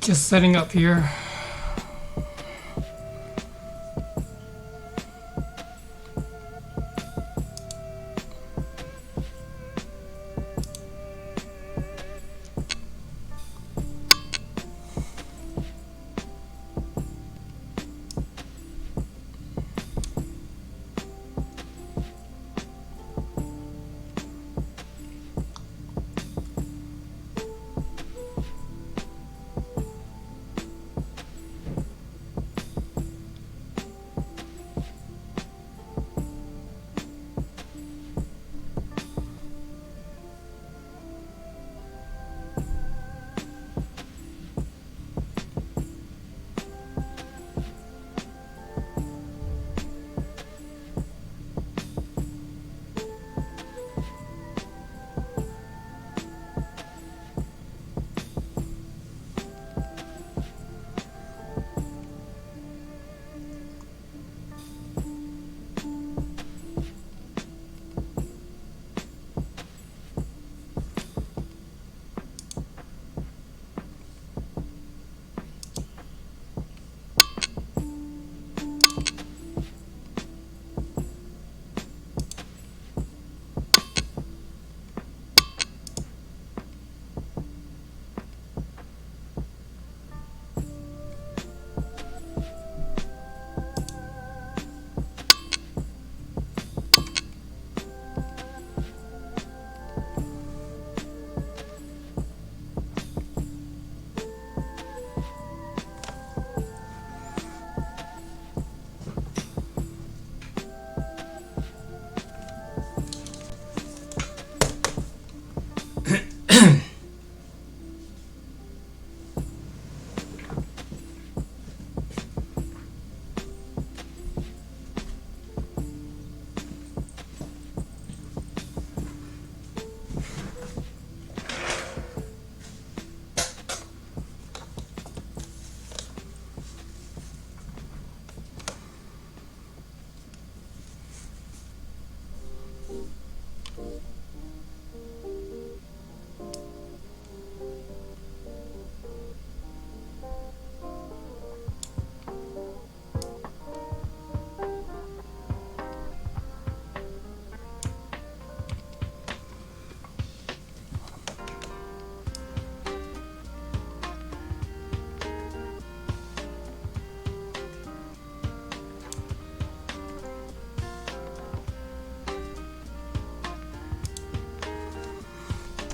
Just setting up here.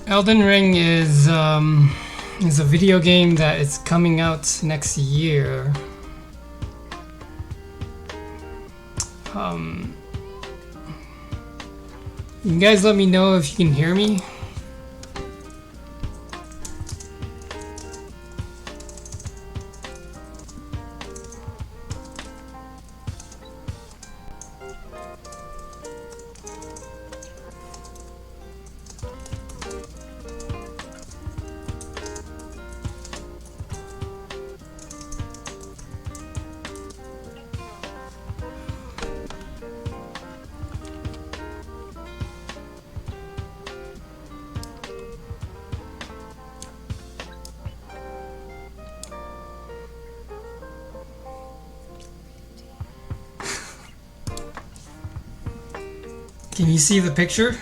Elden Ring is a video game that is coming out next year. You guys let me know if you can hear me. Can you see the picture?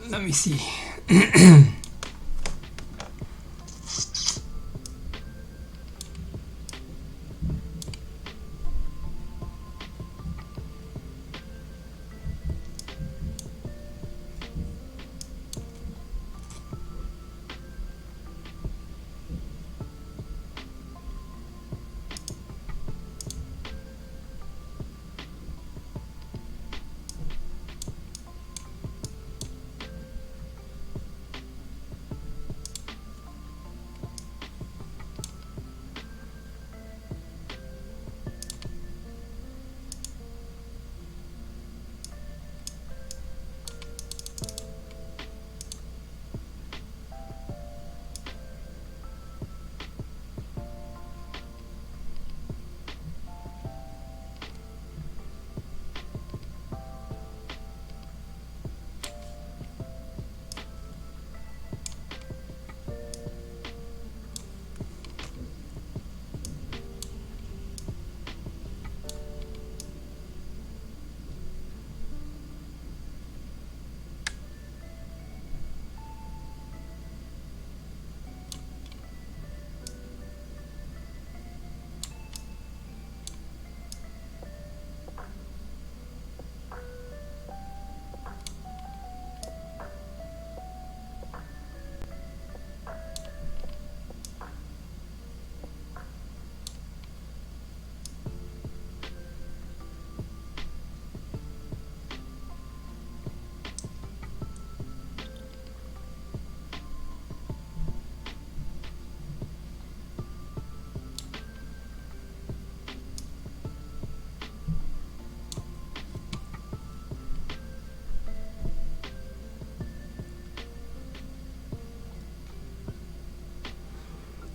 Let me see.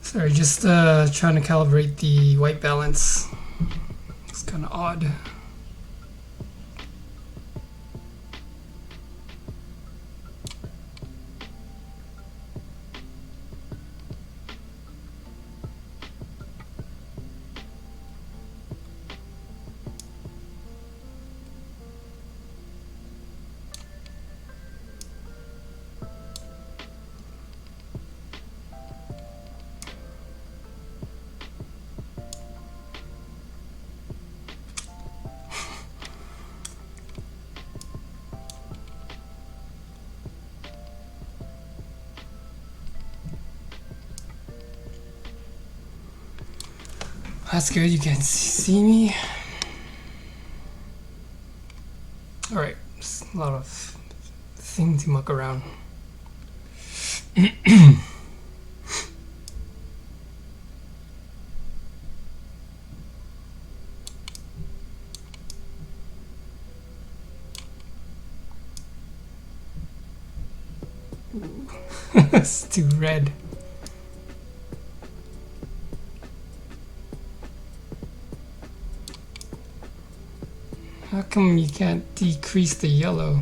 Sorry, just trying to calibrate the white balance. It's kind of odd. That's good, you can see me. Alright, there's a lot of things to muck around. It's too red. How come you can't decrease the yellow?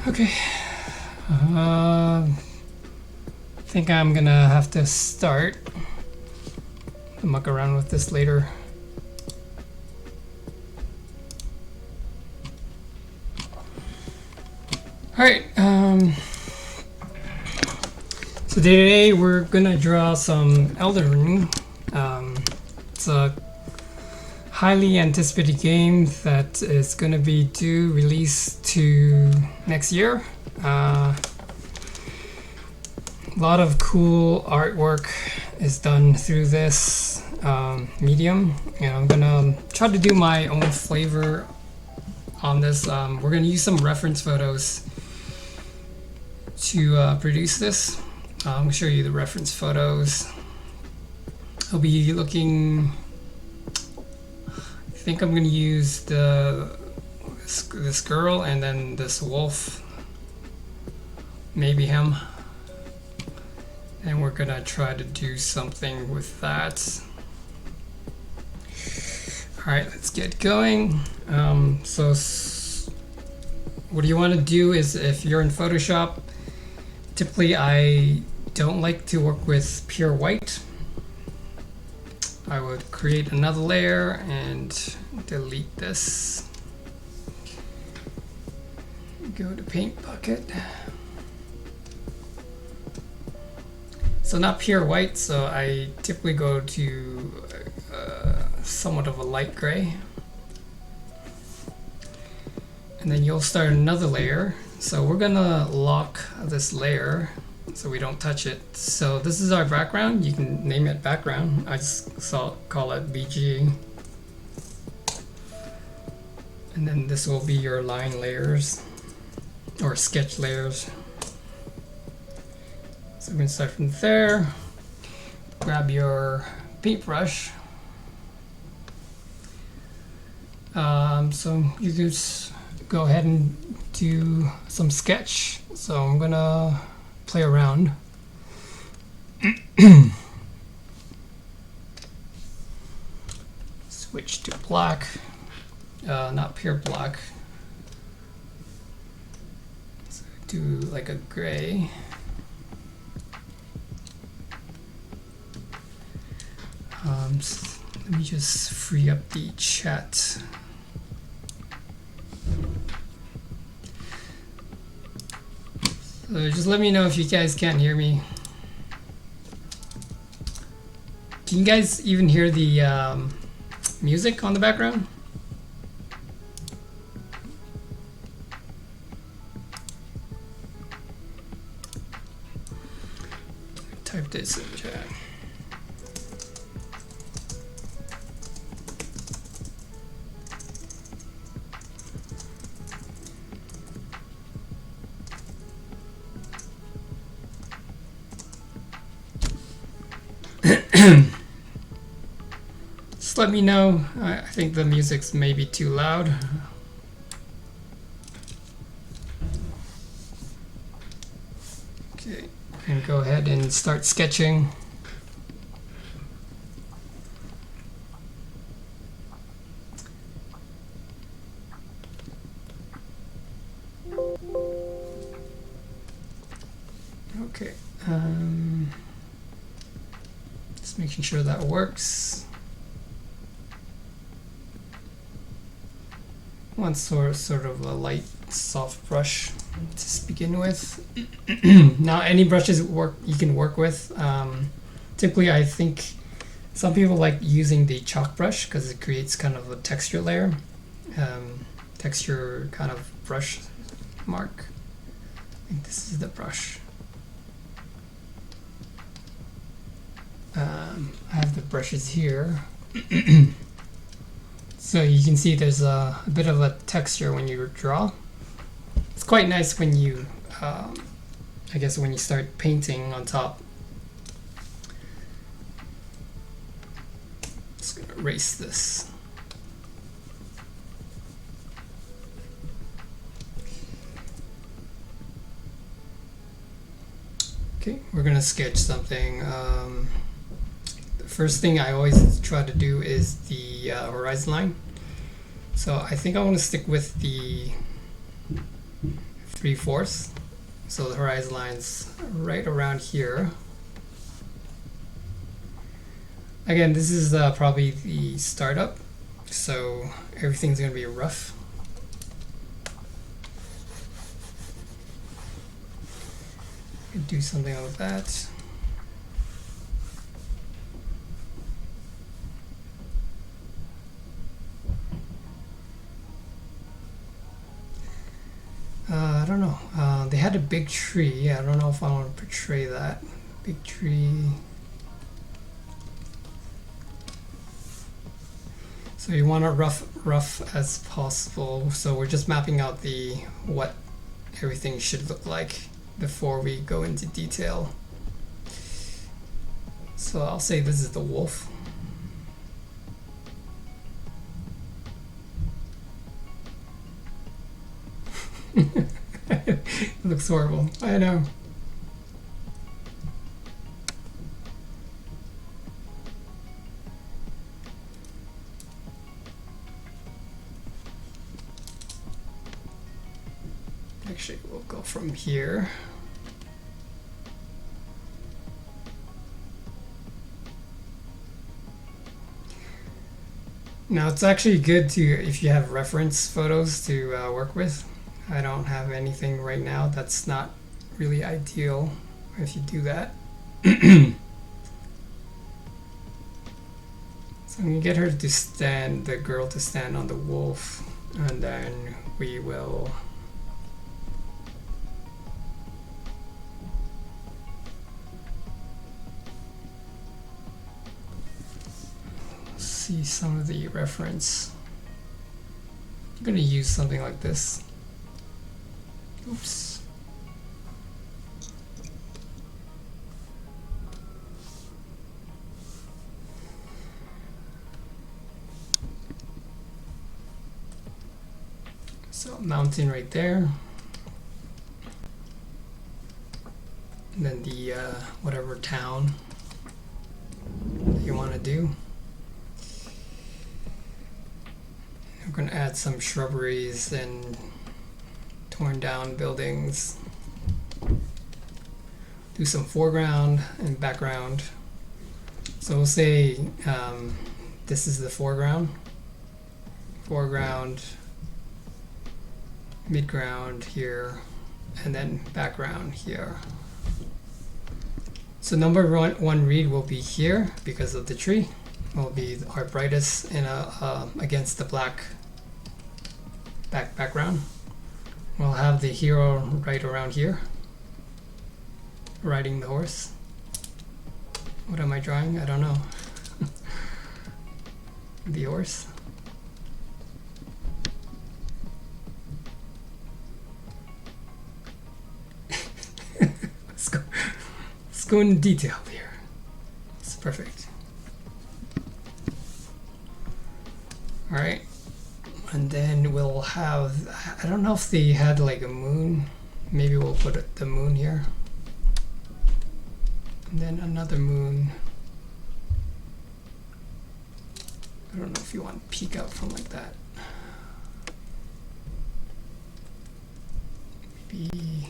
Okay, I think I'm gonna have to start. I'll muck around with this later. Alright, so today we're gonna draw some Elden Ring. It's a highly anticipated game that is going to be due release to next year. A lot of cool artwork is done through this medium, and I'm gonna try to do my own flavor on this. We're gonna use some reference photos to produce this. I'm gonna show you the reference photos. I'll be looking. I think I'm going to use the this girl and then this wolf, maybe him. And we're gonna try to do something with that. Alright, let's get going. So what you want to do is, if you're in Photoshop, typically I don't like to work with pure white. I would create another layer and delete this. Go to paint bucket. So not pure white, so I typically go to somewhat of a light gray. And then you'll start another layer. So we're gonna lock this layer so we don't touch it. So this is our background. You can name it background. I just call it BG. And then this will be your line layers or sketch layers. So we're gonna start from there. Grab your paintbrush. So you just go ahead and do some sketch. So I'm gonna play around. Switch to black, not pure black. So do like a gray. Let me just free up the chat. So just let me know if you guys can't hear me. Can you guys even hear the music on the background? Type this in chat. Just let me know. I think the music's maybe too loud. Okay, and go ahead and start sketching. Okay. Just making sure that works. One sort of a light, soft brush to begin with. Now, any brushes you can work with. Typically, I think some people like using the chalk brush because it creates kind of a texture layer, texture kind of brush mark. I think this is the brush. I have the brushes here. So you can see there's a bit of a texture when you draw. It's quite nice when you, I guess when you start painting on top. Just gonna erase this. Okay, we're gonna sketch something. The first thing I always try to do is the horizon line. So I think I want to stick with the 3/4. So the horizon line's right around here. Again, this is probably the startup, so everything's gonna be rough. Do something like that. I don't know. They had a big tree. I don't know if I want to portray that. Big tree. So you want it rough as possible. So we're just mapping out what everything should look like before we go into detail. So I'll say this is the wolf. It looks horrible. I know. Actually, we'll go from here. Now it's actually good to, if you have reference photos to work with. I don't have anything right now. That's not really ideal if you do that. So I'm gonna get her to stand, the girl to stand on the wolf, and then we will see some of the reference. I'm gonna use something like this. Oops. So mountain right there. And then the whatever town that you want to do. We're going to add some shrubberies and torn down buildings. Do some foreground and background. So we'll say this is the foreground, midground here, and then background here. So number one read will be here because of the tree. Will be our brightest in against the black background. We'll have the hero right around here, riding the horse. What am I drawing? I don't know. The horse. Let's go in detail here. It's perfect. All right, and then we'll have, I don't know if they had like a moon. Maybe we'll put the moon here. And then another moon. I don't know if you want to peek out from like that. Maybe.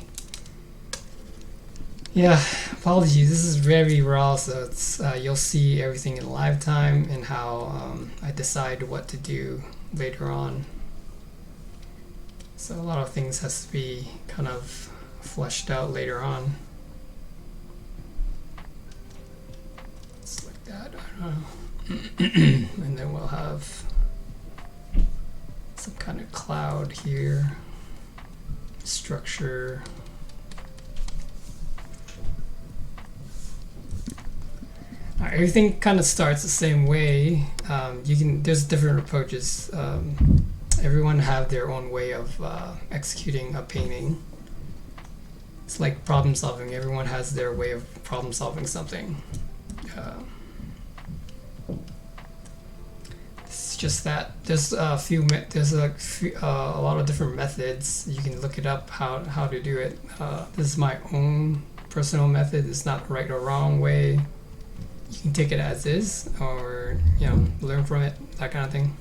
Yeah, apologies. This is very raw, so it's you'll see everything in live time and how I decide what to do later on. So a lot of things has to be kind of fleshed out later on. It's like that. I don't know. And then we'll have some kind of cloud here, structure. Everything kind of starts the same way. There's different approaches. Everyone have their own way of executing a painting. It's like problem solving. Everyone has their way of problem solving something. It's just that there's a lot of different methods. You can look it up how to do it. This is my own personal method. It's not right or wrong way. You can take it as is, or learn from it, that kind of thing.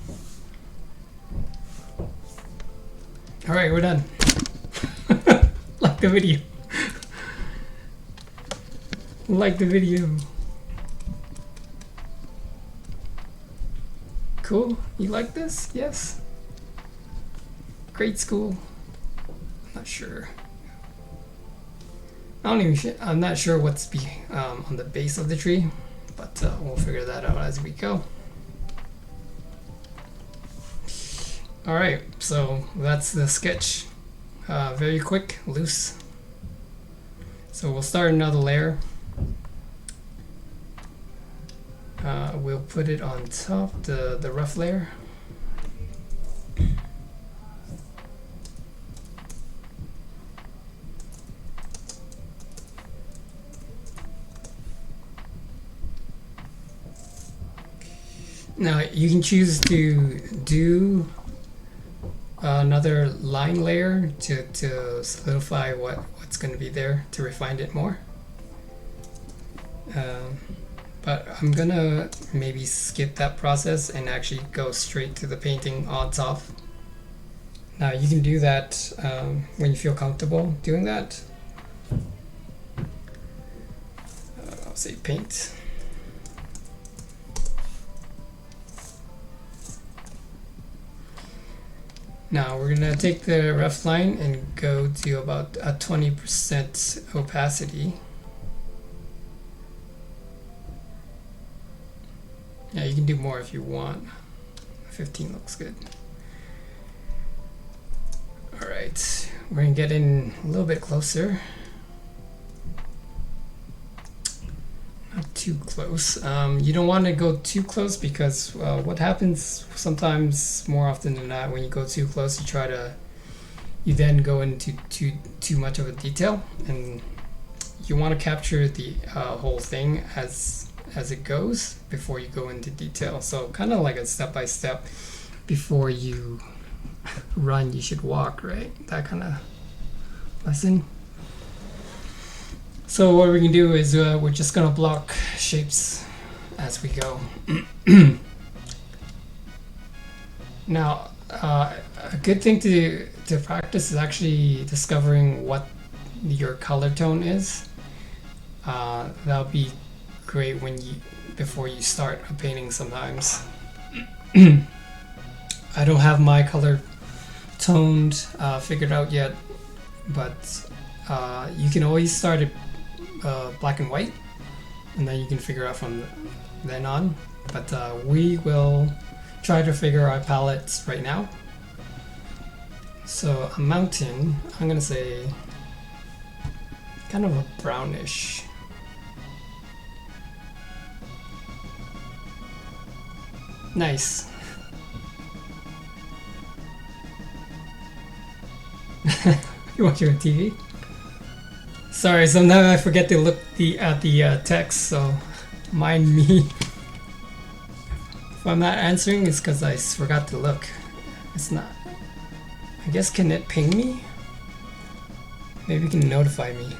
All right, we're done. Like the video. Like the video. Cool. You like this? Yes. Grade school. I'm not sure. I'm not sure what's on the base of the tree. But we'll figure that out as we go. All right, so that's the sketch. Very quick, loose. So we'll start another layer. We'll put it on top, the rough layer. Now you can choose to do another line layer to solidify what's going to be there, to refine it more. But I'm gonna maybe skip that process and actually go straight to the painting on top. Now you can do that when you feel comfortable doing that. I'll say paint. Now we're gonna take the ref line and go to about a 20% opacity. Yeah, you can do more if you want. 15 looks good. All right, we're gonna get in a little bit closer. Not too close. You don't want to go too close because what happens sometimes, more often than not, when you go too close, you then go into too much of a detail, and you want to capture the whole thing as it goes before you go into detail. So kind of like a step-by-step. Before you run, you should walk, right? That kind of lesson. So what we can do is we're just gonna block shapes as we go. Now, a good thing to practice is actually discovering what your color tone is. That'll be great before you start a painting sometimes. I don't have my color toned figured out yet, but you can always start it black and white, and then you can figure out from then on. But we will try to figure our palettes right now. So a mountain, I'm gonna say kind of a brownish. Nice. You're watching on TV? Sorry, sometimes I forget to look at the text, so mind me. If I'm not answering, it's because I forgot to look. It's not. I guess, can it ping me? Maybe it can notify me.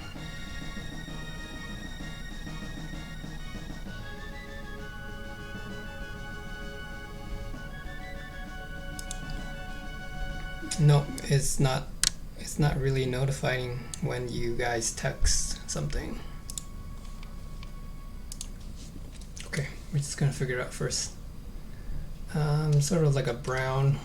No, it's not. It's not really notifying when you guys text something. Okay, we're just gonna figure it out first. Sort of like a brown.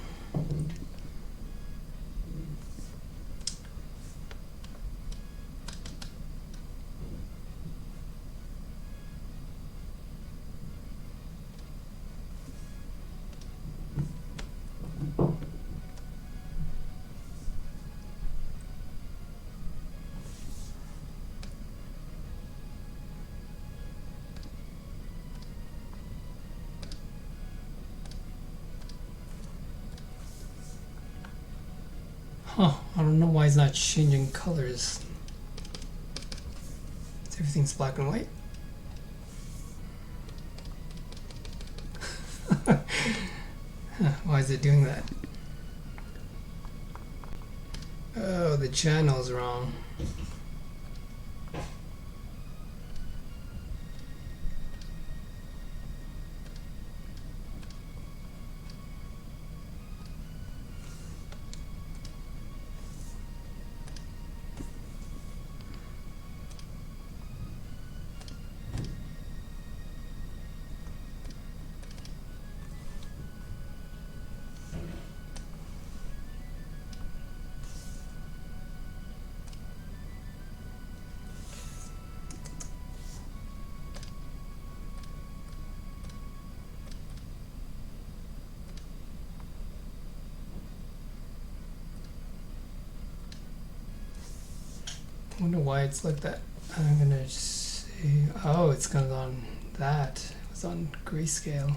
Huh, I don't know why it's not changing colors. Everything's black and white. Huh, why is it doing that? Oh, the channel's wrong. I wonder why it's like that. I'm gonna see. Oh, it's gone on that. It was on grayscale.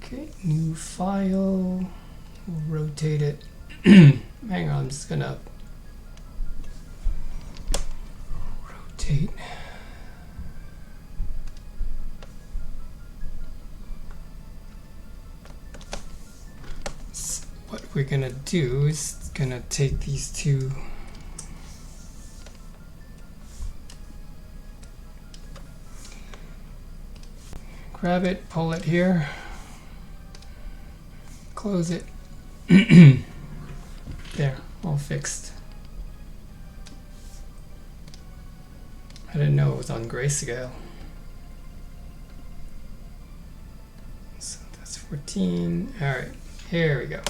Okay, new file. We'll rotate it. Hang on, I'm just gonna rotate. we're gonna do is gonna take these two grab it, pull it here, close it. There, all fixed. I didn't know it was on grayscale. So that's 14. Alright, here we go.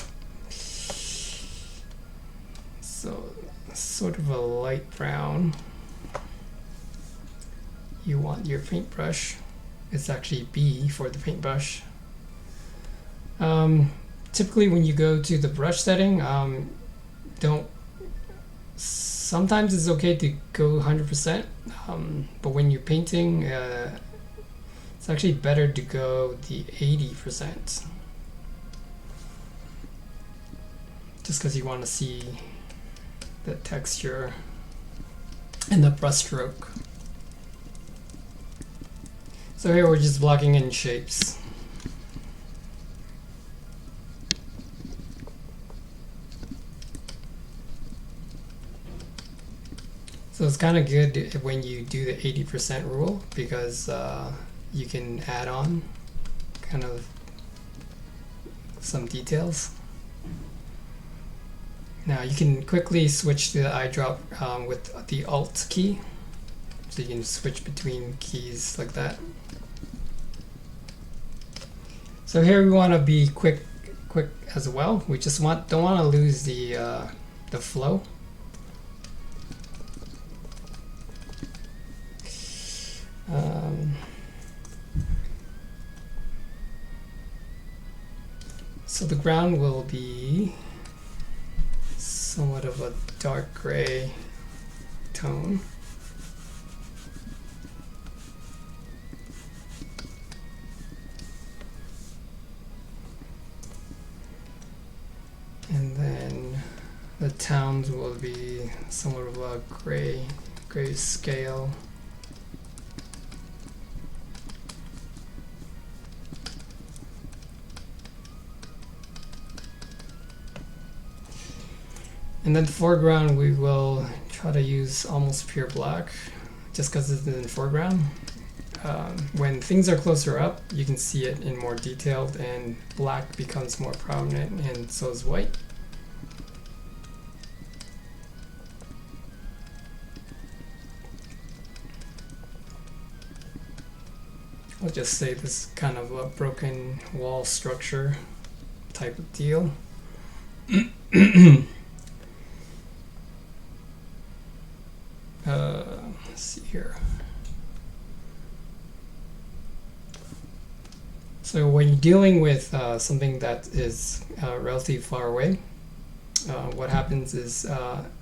So sort of a light brown. You want your paintbrush. It's actually B for the paintbrush. Typically when you go to the brush setting, sometimes it's okay to go 100%, but when you're painting, it's actually better to go the 80%, just because you want to see the texture and the brush stroke. So here we're just blocking in shapes. So it's kind of good when you do the 80% rule, because you can add on kind of some details. Now you can quickly switch to the eyedrop with the Alt key. So you can switch between keys like that. So here we want to be quick as well. We just don't want to lose the flow. So the ground will be somewhat of a dark gray tone. And then the towns will be somewhat of a gray scale. And then the foreground, we will try to use almost pure black, just because it's in the foreground. When things are closer up, you can see it in more detailed, and black becomes more prominent, and so is white. I'll just say this is kind of a broken wall structure type of deal. Let's see here. So when you're dealing with something that is relatively far away, what happens is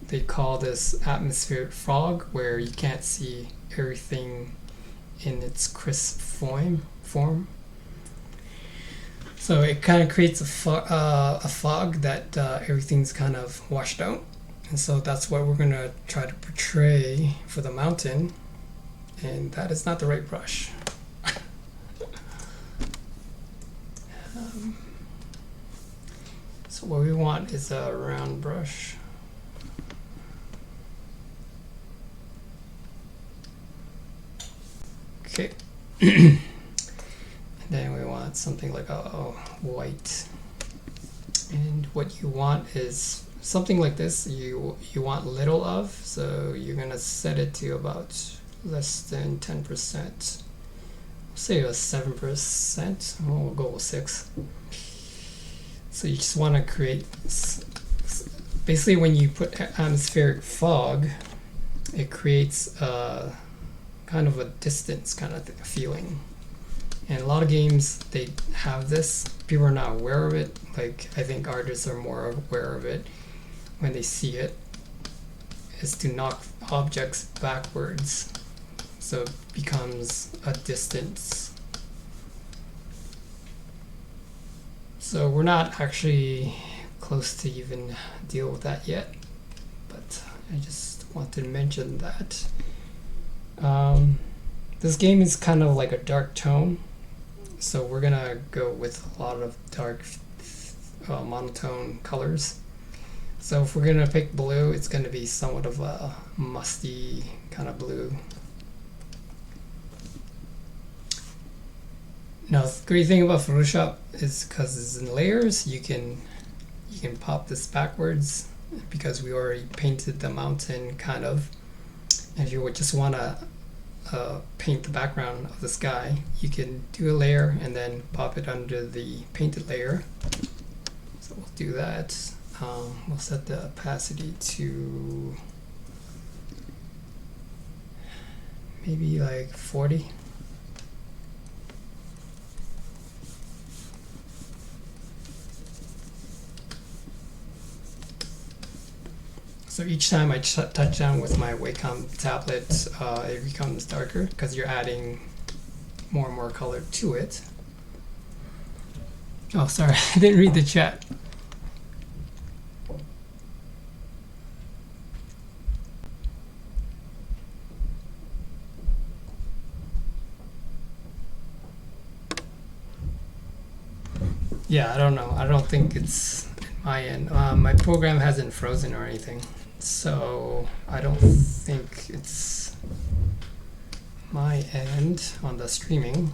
they call this atmospheric fog, where you can't see everything in its crisp form. So it kind of creates a fog that everything's kind of washed out. And so that's what we're going to try to portray for the mountain, and that is not the right brush. So what we want is a round brush. Okay. And then we want something like a white. And what you want is something like this. You want little of, so you're gonna set it to about less than 10%. Say a 7%. We'll go with 6. So you just want to create. Basically, when you put atmospheric fog, it creates a kind of a distance kind of feeling. And a lot of games, they have this. People are not aware of it. Like, I think artists are more aware of it when they see it. Is to knock objects backwards, so it becomes a distance. So we're not actually close to even deal with that yet, but I just wanted to mention that. This game is kind of like a dark tone, so we're gonna go with a lot of dark monotone colors. So if we're gonna pick blue, it's gonna be somewhat of a musty kind of blue. Now, the great thing about Photoshop is because it's in layers, you can pop this backwards because we already painted the mountain kind of. And if you would just want to paint the background of the sky, you can do a layer and then pop it under the painted layer. So we'll do that. We'll set the opacity to maybe like 40. So each time I touch down with my Wacom tablet, it becomes darker because you're adding more and more color to it. Oh, sorry, I didn't read the chat. Yeah, I don't know. I don't think it's my end. My program hasn't frozen or anything, so I don't think it's my end on the streaming.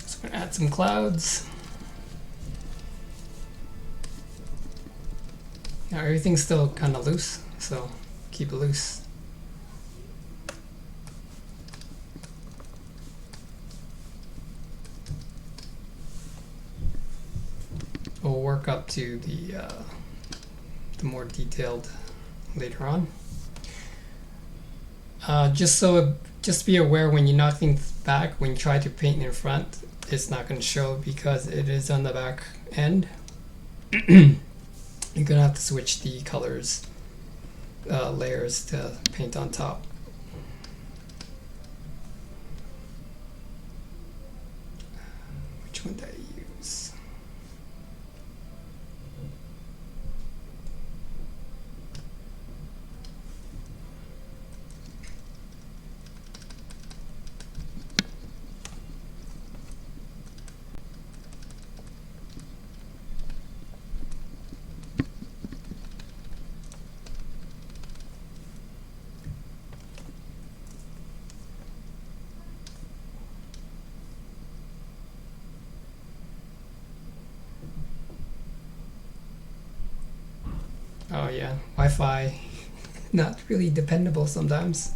So I'm gonna add some clouds. Now everything's still kind of loose, so keep it loose. We'll work up to the more detailed later on. Just be aware when you knock things back, when you try to paint in front, it's not going to show because it is on the back end. You're gonna have to switch the colors layers to paint on top. Which one did I use? Oh yeah, Wi-Fi, not really dependable sometimes.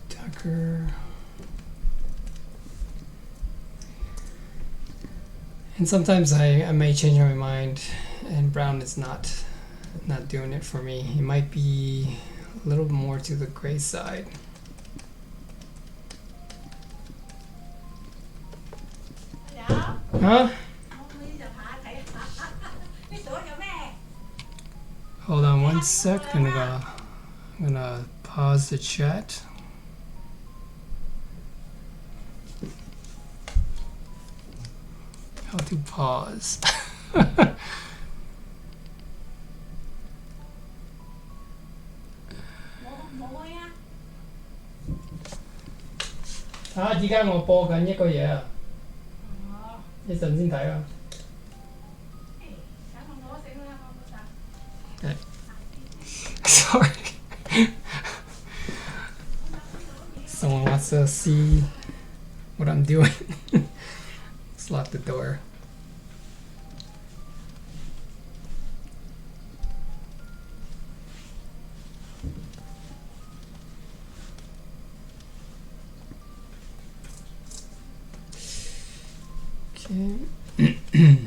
Darker. And sometimes I may change my mind and brown is not doing it for me. It might be a little more to the gray side. Huh? Hold on one sec. I'm gonna pause the chat. How to pause. À, 而家我播緊一個嘢啊，一陣先睇啊。Sorry. Someone wants to see what I'm doing. Let's lock the door. Okay.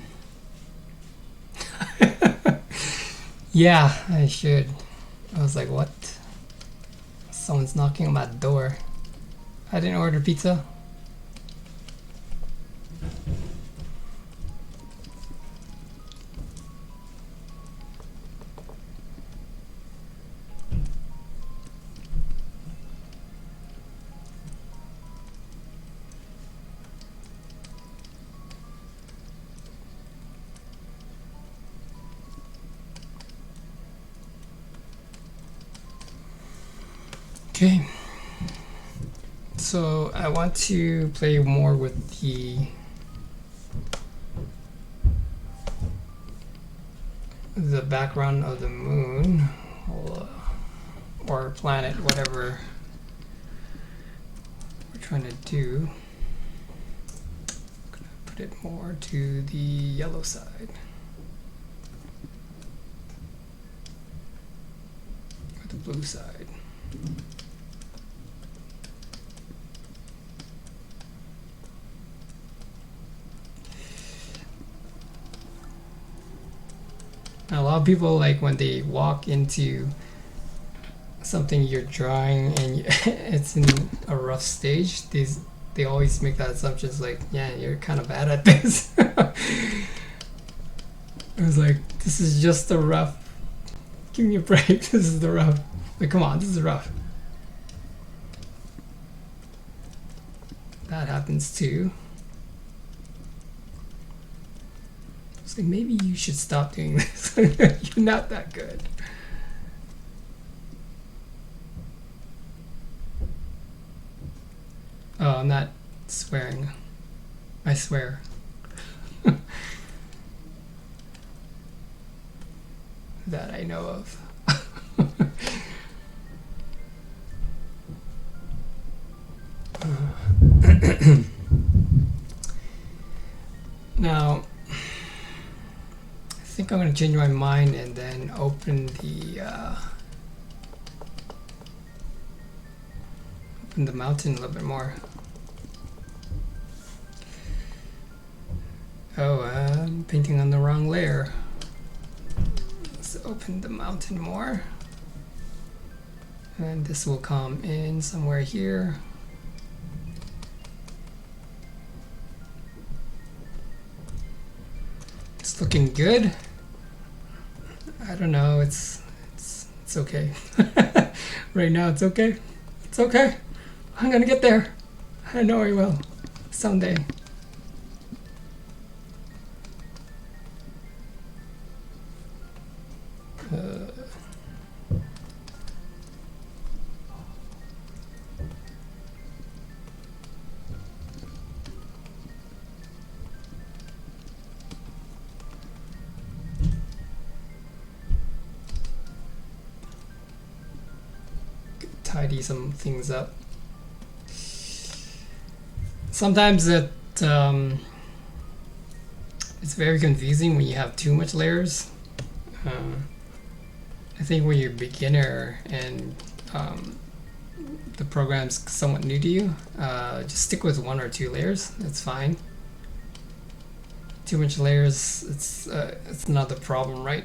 Yeah, I should. I was like, what? Someone's knocking on my door. I didn't order pizza. Okay. So I want to play more with the background of the moon or planet, whatever we're trying to do. I'm gonna put it more to the yellow side. Or the blue side. A lot of people, like when they walk into something you're drawing and it's in a rough stage, they always make that assumption, like, yeah, you're kind of bad at this. I was like, this is just the rough. Give me a break. This is the rough. Like, come on, this is rough. That happens too. It's like, maybe you should stop doing this. You're not that good. Oh, I'm not swearing. I swear. That I know of. Now, I think I'm going to change my mind and then open the mountain a little bit more. Oh, I'm painting on the wrong layer. Let's open the mountain more. And this will come in somewhere here. It's looking good. I don't know, it's okay. Right now it's okay. It's okay. I'm gonna get there. I know I will. Someday. Tidy some things up. Sometimes it's very confusing when you have too much layers. I think when you're a beginner and the program's somewhat new to you, just stick with 1 or 2 layers. That's fine. Too much layers, it's not the problem, right?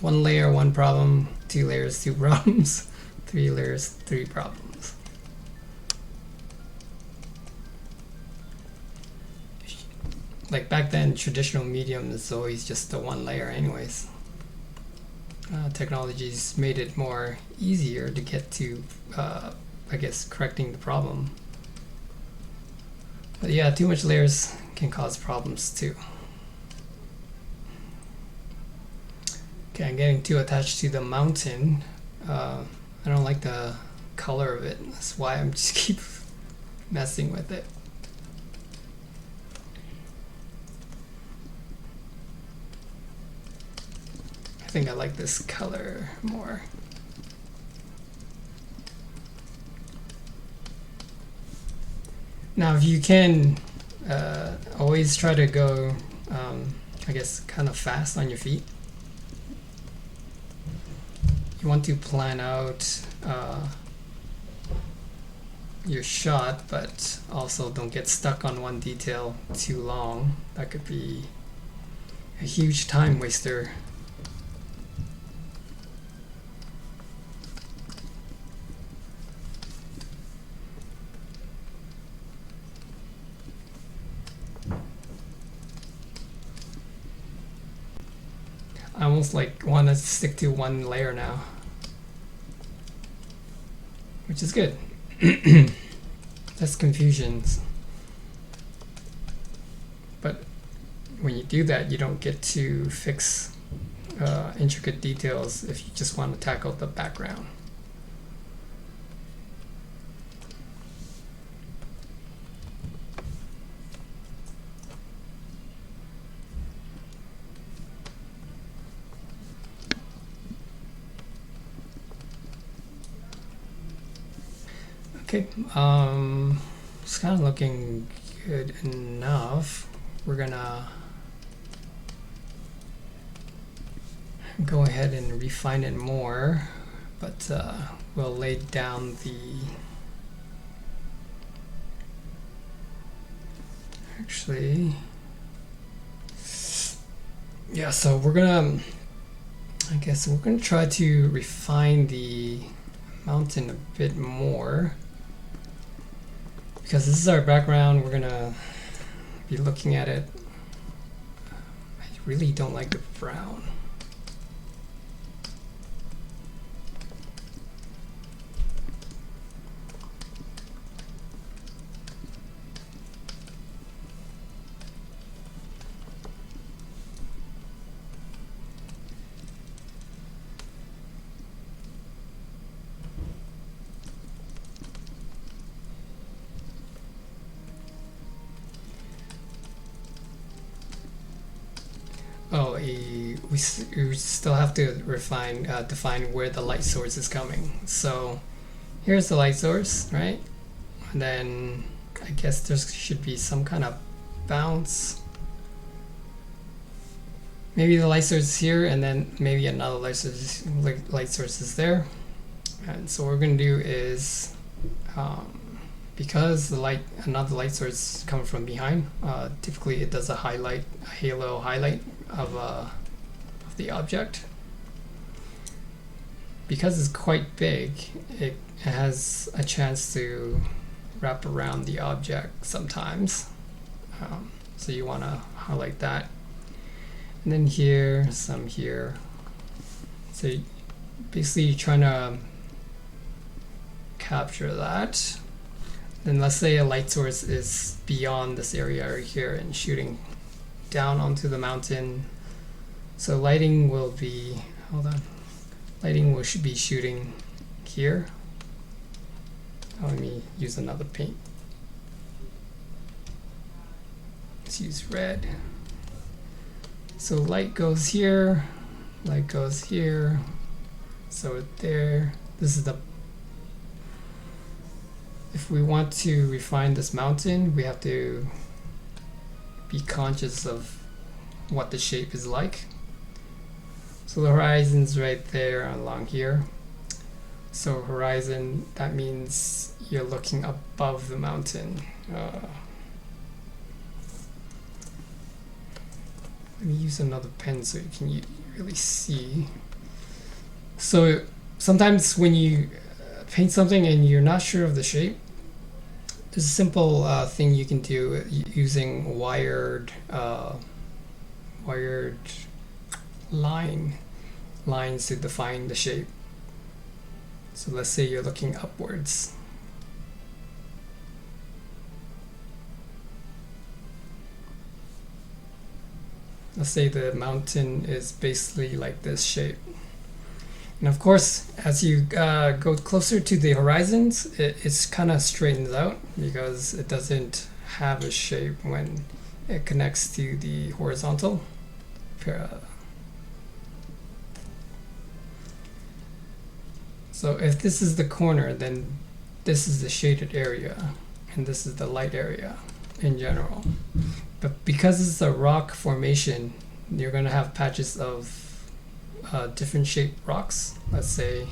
1 layer, 1 problem. 2 layers, 2 problems. 3 layers, 3 problems. Like back then, traditional medium is always just the 1 layer anyways. Technology's made it more easier to get to, I guess, correcting the problem. But yeah, too much layers can cause problems too. Okay, I'm getting too attached to the mountain. I don't like the color of it. That's why I'm just keep messing with it. I think I like this color more. Now, if you can, always try to go, I guess, kind of fast on your feet. You want to plan out your shot, but also don't get stuck on one detail too long. That could be a huge time waster. I almost like want to stick to 1 layer now, which is good. That's confusions. But when you do that, you don't get to fix intricate details if you just want to tackle the background. Okay, it's kind of looking good enough. We're gonna go ahead and refine it more, but we'll lay down the actually yeah, so we're gonna I guess we're gonna try to refine the mountain a bit more because this is our background. We're gonna be looking at it. I really don't like the brown. Oh, we still have to define where the light source is coming. So here's the light source, right? And then I guess there should be some kind of bounce. Maybe the light source is here, and then maybe another light source is there. And so what we're gonna do is, because another light source coming from behind, typically it does a halo highlight of the object. Because it's quite big, it has a chance to wrap around the object sometimes. So you want to highlight that. And then here, some here. So basically you're trying to capture that. Then let's say a light source is beyond this area right here and shooting down onto the mountain. So lighting will be, should be shooting here. Let me use another paint. Let's use red. So light goes here, light goes here. So there, this is if we want to refine this mountain, we have to be conscious of what the shape is like. So the horizon's right there along here. So horizon, that means you're looking above the mountain. Let me use another pen so you can really see. So sometimes when you paint something and you're not sure of the shape, there's a simple thing you can do using wired lines to define the shape. So let's say you're looking upwards. Let's say the mountain is basically like this shape. And of course, as you go closer to the horizons, it's kind of straightens out because it doesn't have a shape when it connects to the horizontal. So if this is the corner, then this is the shaded area, and this is the light area in general. But because it's a rock formation, you're going to have patches of different shaped rocks. Let's say,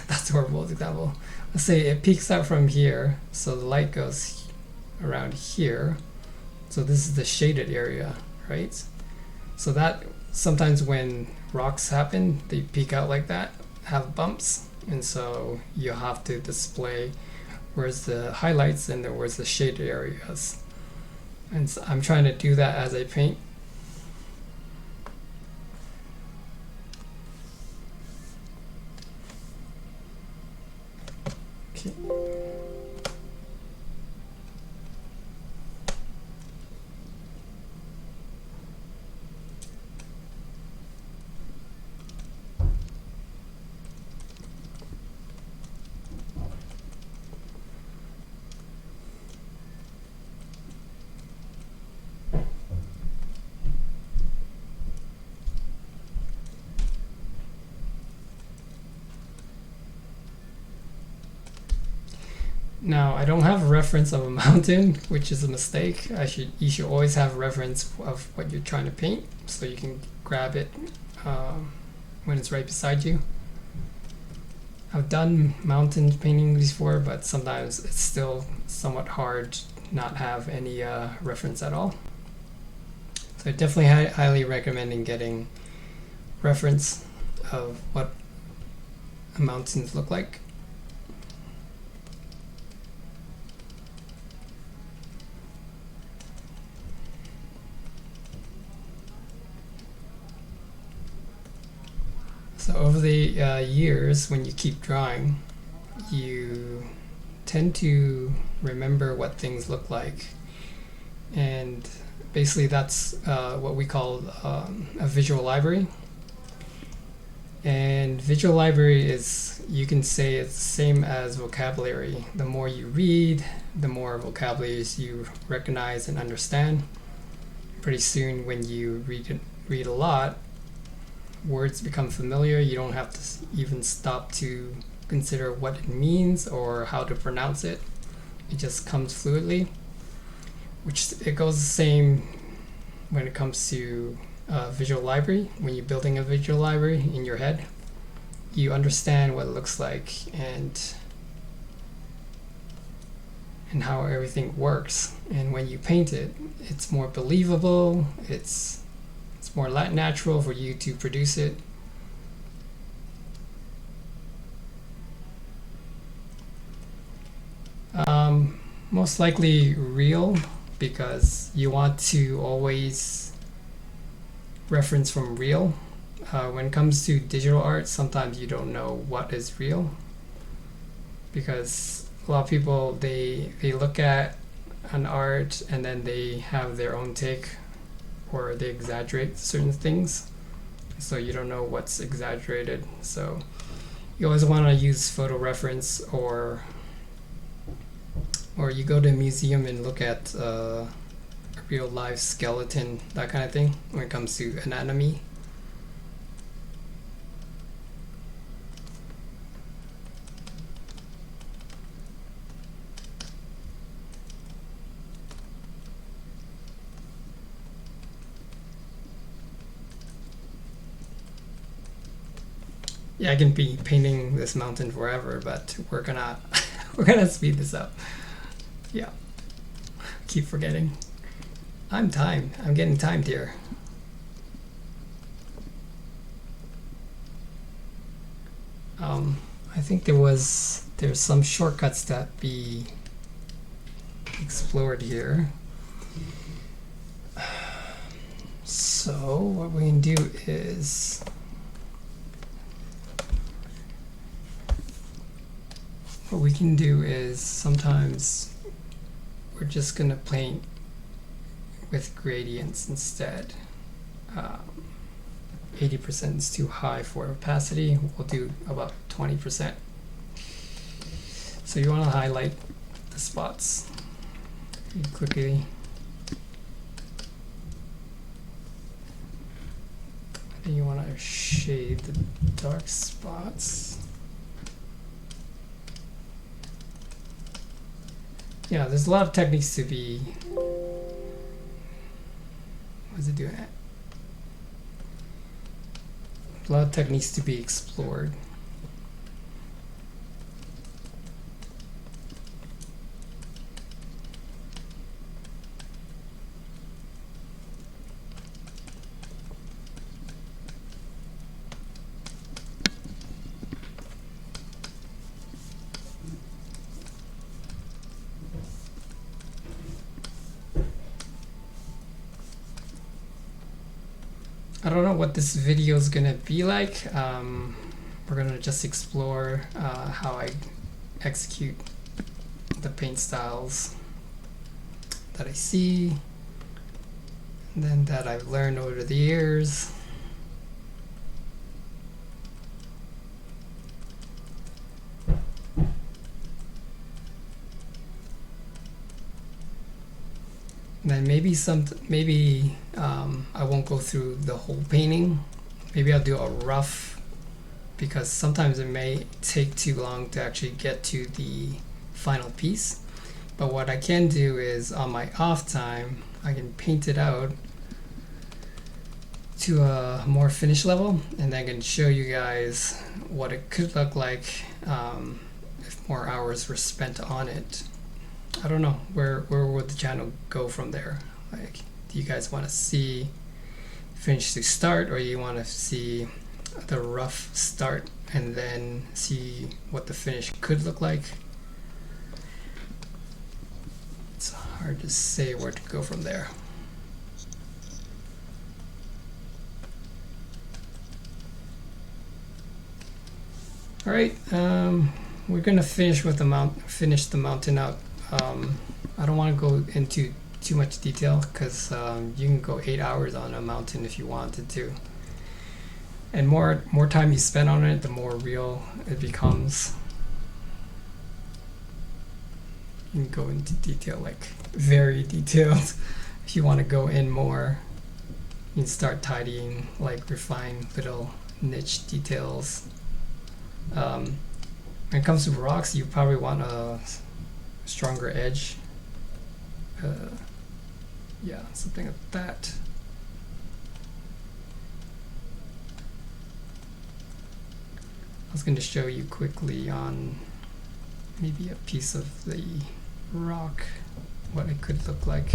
that's a horrible example. Let's say it peaks out from here, so the light goes around here. So this is the shaded area, right? So that sometimes when rocks happen, they peak out like that, have bumps, and so you have to display where's the highlights and where's the shaded areas. And so I'm trying to do that as I paint. Okay. Now I don't have a reference of a mountain, which is a mistake. You should always have a reference of what you're trying to paint, so you can grab it when it's right beside you. I've done mountain painting before, but sometimes it's still somewhat hard to not have any reference at all. So I definitely highly recommend getting reference of what mountains look like. So over the years, when you keep drawing, you tend to remember what things look like, and basically that's what we call a visual library. And visual library is, you can say it's the same as vocabulary. The more you read, the more vocabularies you recognize and understand. Pretty soon, when you read a lot, words become familiar. You don't have to even stop to consider what it means or how to pronounce it. It just comes fluidly, which it goes the same when it comes to visual library. When you're building a visual library in your head, you understand what it looks like and how everything works. And when you paint it, it's more believable. It's more natural for you to produce it. Most likely real, because you want to always reference from real. When it comes to digital art, sometimes you don't know what is real, because a lot of people, they look at an art and then they have their own take, or they exaggerate certain things, so you don't know what's exaggerated. So you always want to use photo reference, or you go to a museum and look at a real life skeleton, that kind of thing, when it comes to anatomy. Yeah, I can be painting this mountain forever, but we're gonna speed this up. Yeah, keep forgetting. I'm getting timed here. I think there's some shortcuts that be explored here. So what we can do is, sometimes we're just gonna paint with gradients instead. 80% is too high for opacity. We'll do about 20%. So you want to highlight the spots quickly. And you want to shade the dark spots. Yeah, there's a lot of techniques to be. What's it doing? A lot of techniques to be explored. I don't know what this video is gonna be like. We're gonna just explore how I execute the paint styles that I see, and then that I've learned over the years. Then maybe I won't go through the whole painting. Maybe I'll do a rough, because sometimes it may take too long to actually get to the final piece. But what I can do is on my off time, I can paint it out to a more finished level, and I can show you guys what it could look like if more hours were spent on it. I don't know, where would the channel go from there? Like, do you guys want to see finish to start, or you want to see the rough start and then see what the finish could look like? It's hard to say where to go from there. All right, we're gonna finish with the mountain out. I don't want to go into too much detail because you can go 8 hours on a mountain if you wanted to, and more time you spend on it, the more real it becomes. You can go into detail, like very detailed. If you want to go in more, you can start tidying, like refine little niche details. When it comes to rocks, you probably want a stronger edge. Yeah, something like that. I was going to show you quickly on maybe a piece of the rock what it could look like.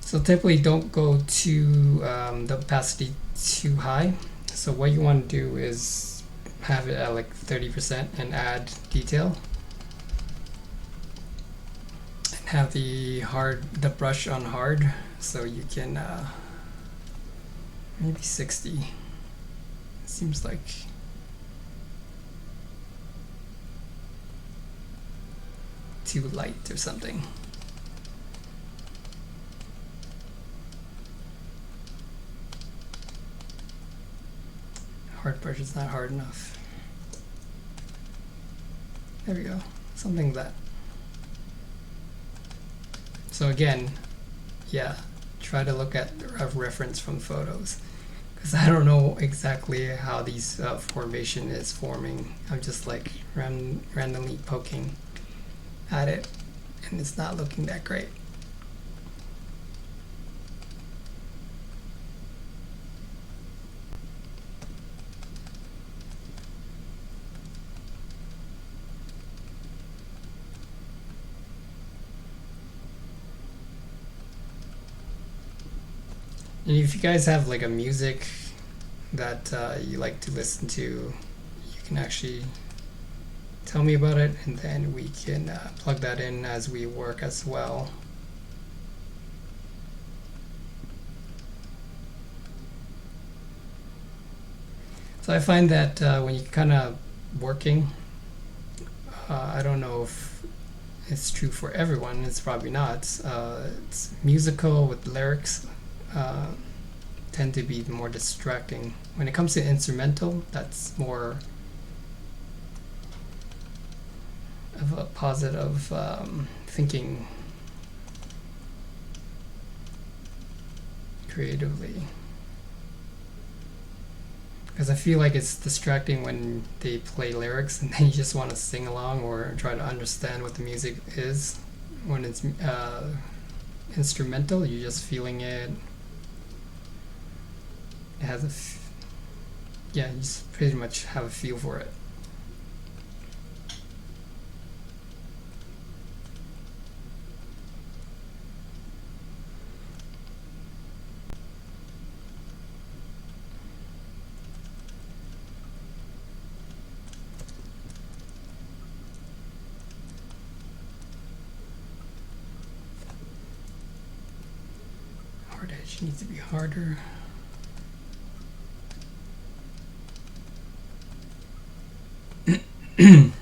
So typically don't go to the opacity too high. So what you want to do is have it at like 30% and add detail. And have the brush on hard, so you can maybe 60. Seems like too light or something. Hard brush is not hard enough. There we go, something like that. So again, yeah, try to look at a reference from photos, because I don't know exactly how these formation is forming. I'm just like randomly poking at it, and it's not looking that great. And if you guys have like a music that you like to listen to, you can actually tell me about it, and then we can plug that in as we work as well. So I find that when you're kind of working, I don't know if it's true for everyone, it's probably not. It's musical with lyrics. Tend to be more distracting. When it comes to instrumental, that's more of a positive thinking creatively. Because I feel like it's distracting when they play lyrics and then you just want to sing along or try to understand what the music is. When it's instrumental, you're just feeling it. It has yeah, you just pretty much have a feel for it. Hard edge needs to be harder.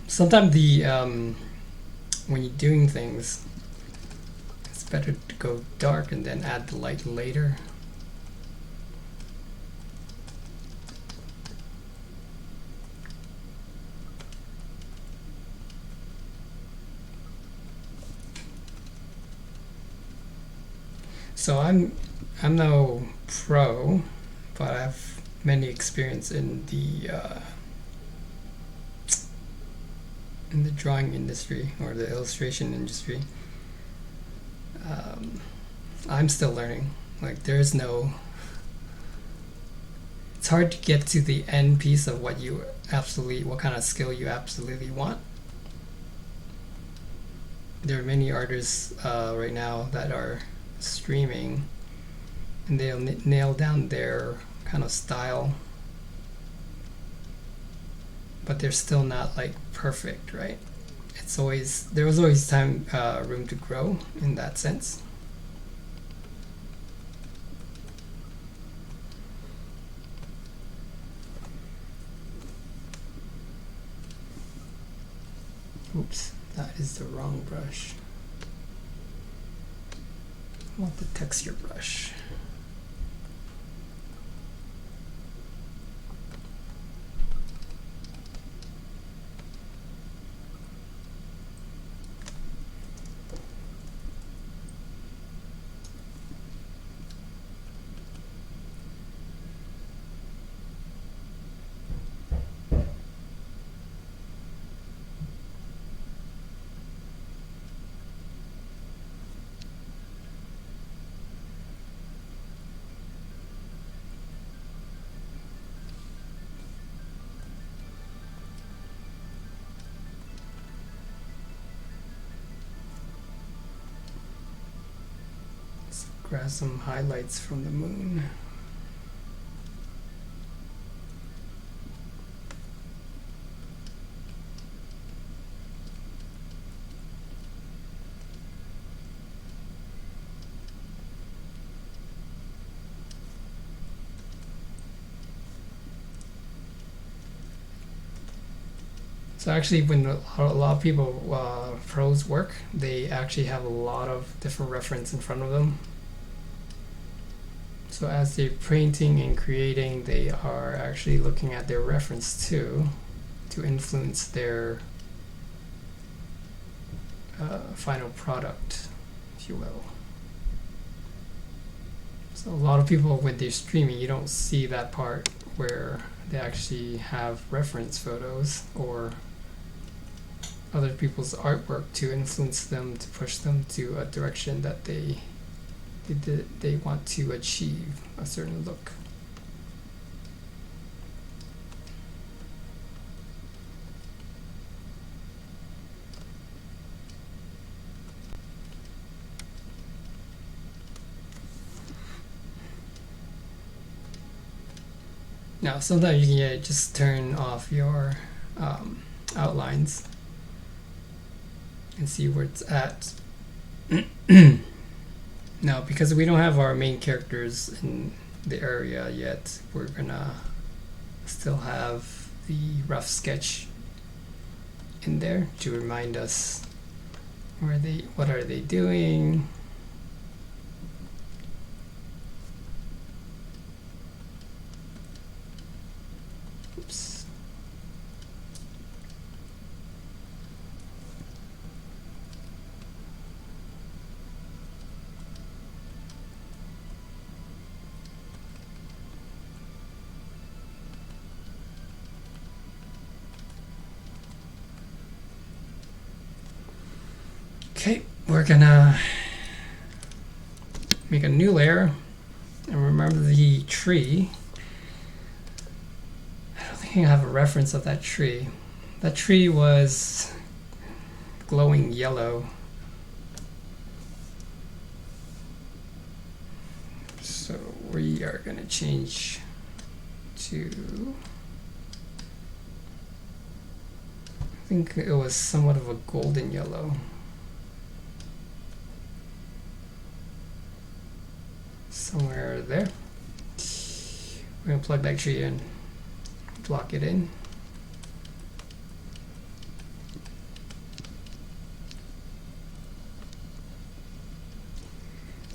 Sometimes the when you're doing things, it's better to go dark and then add the light later. So I'm no pro, but I've many experience in the drawing industry or the illustration industry. I'm still learning. Like there's no. It's hard to get to the end piece of what kind of skill you absolutely want. There are many artists right now that are streaming, and they'll nail down their kind of style, but they're still not like perfect, right? There was always room to grow in that sense. Oops, that is the wrong brush. I want the texture brush. Grab some highlights from the moon. So actually, when a lot of people pros work, they actually have a lot of different reference in front of them. So as they're painting and creating, they are actually looking at their reference too, to influence their final product, if you will. So a lot of people, when they're streaming, you don't see that part where they actually have reference photos or other people's artwork to influence them, to push them to a direction that they want to achieve a certain look. Now, sometimes you can just turn off your outlines and see where it's at. Now, because we don't have our main characters in the area yet, we're gonna still have the rough sketch in there to remind us what are they doing. Oops. Okay, we're gonna make a new layer, and remember the tree. I don't think I have a reference of that tree. That tree was glowing yellow. So we are gonna change to, I think it was somewhat of a golden yellow. Somewhere there. We're gonna plug that tree in, block it in.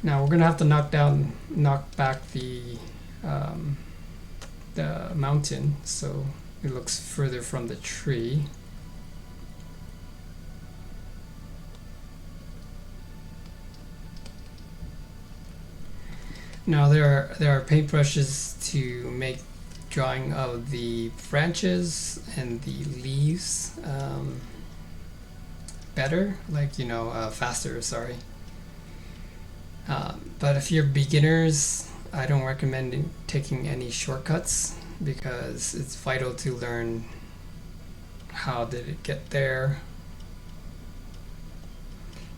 Now we're gonna have to knock back the mountain so it looks further from the tree. Now there are paintbrushes to make drawing of the branches and the leaves better, like faster, sorry. But if you're beginners, I don't recommend taking any shortcuts because it's vital to learn how did it get there.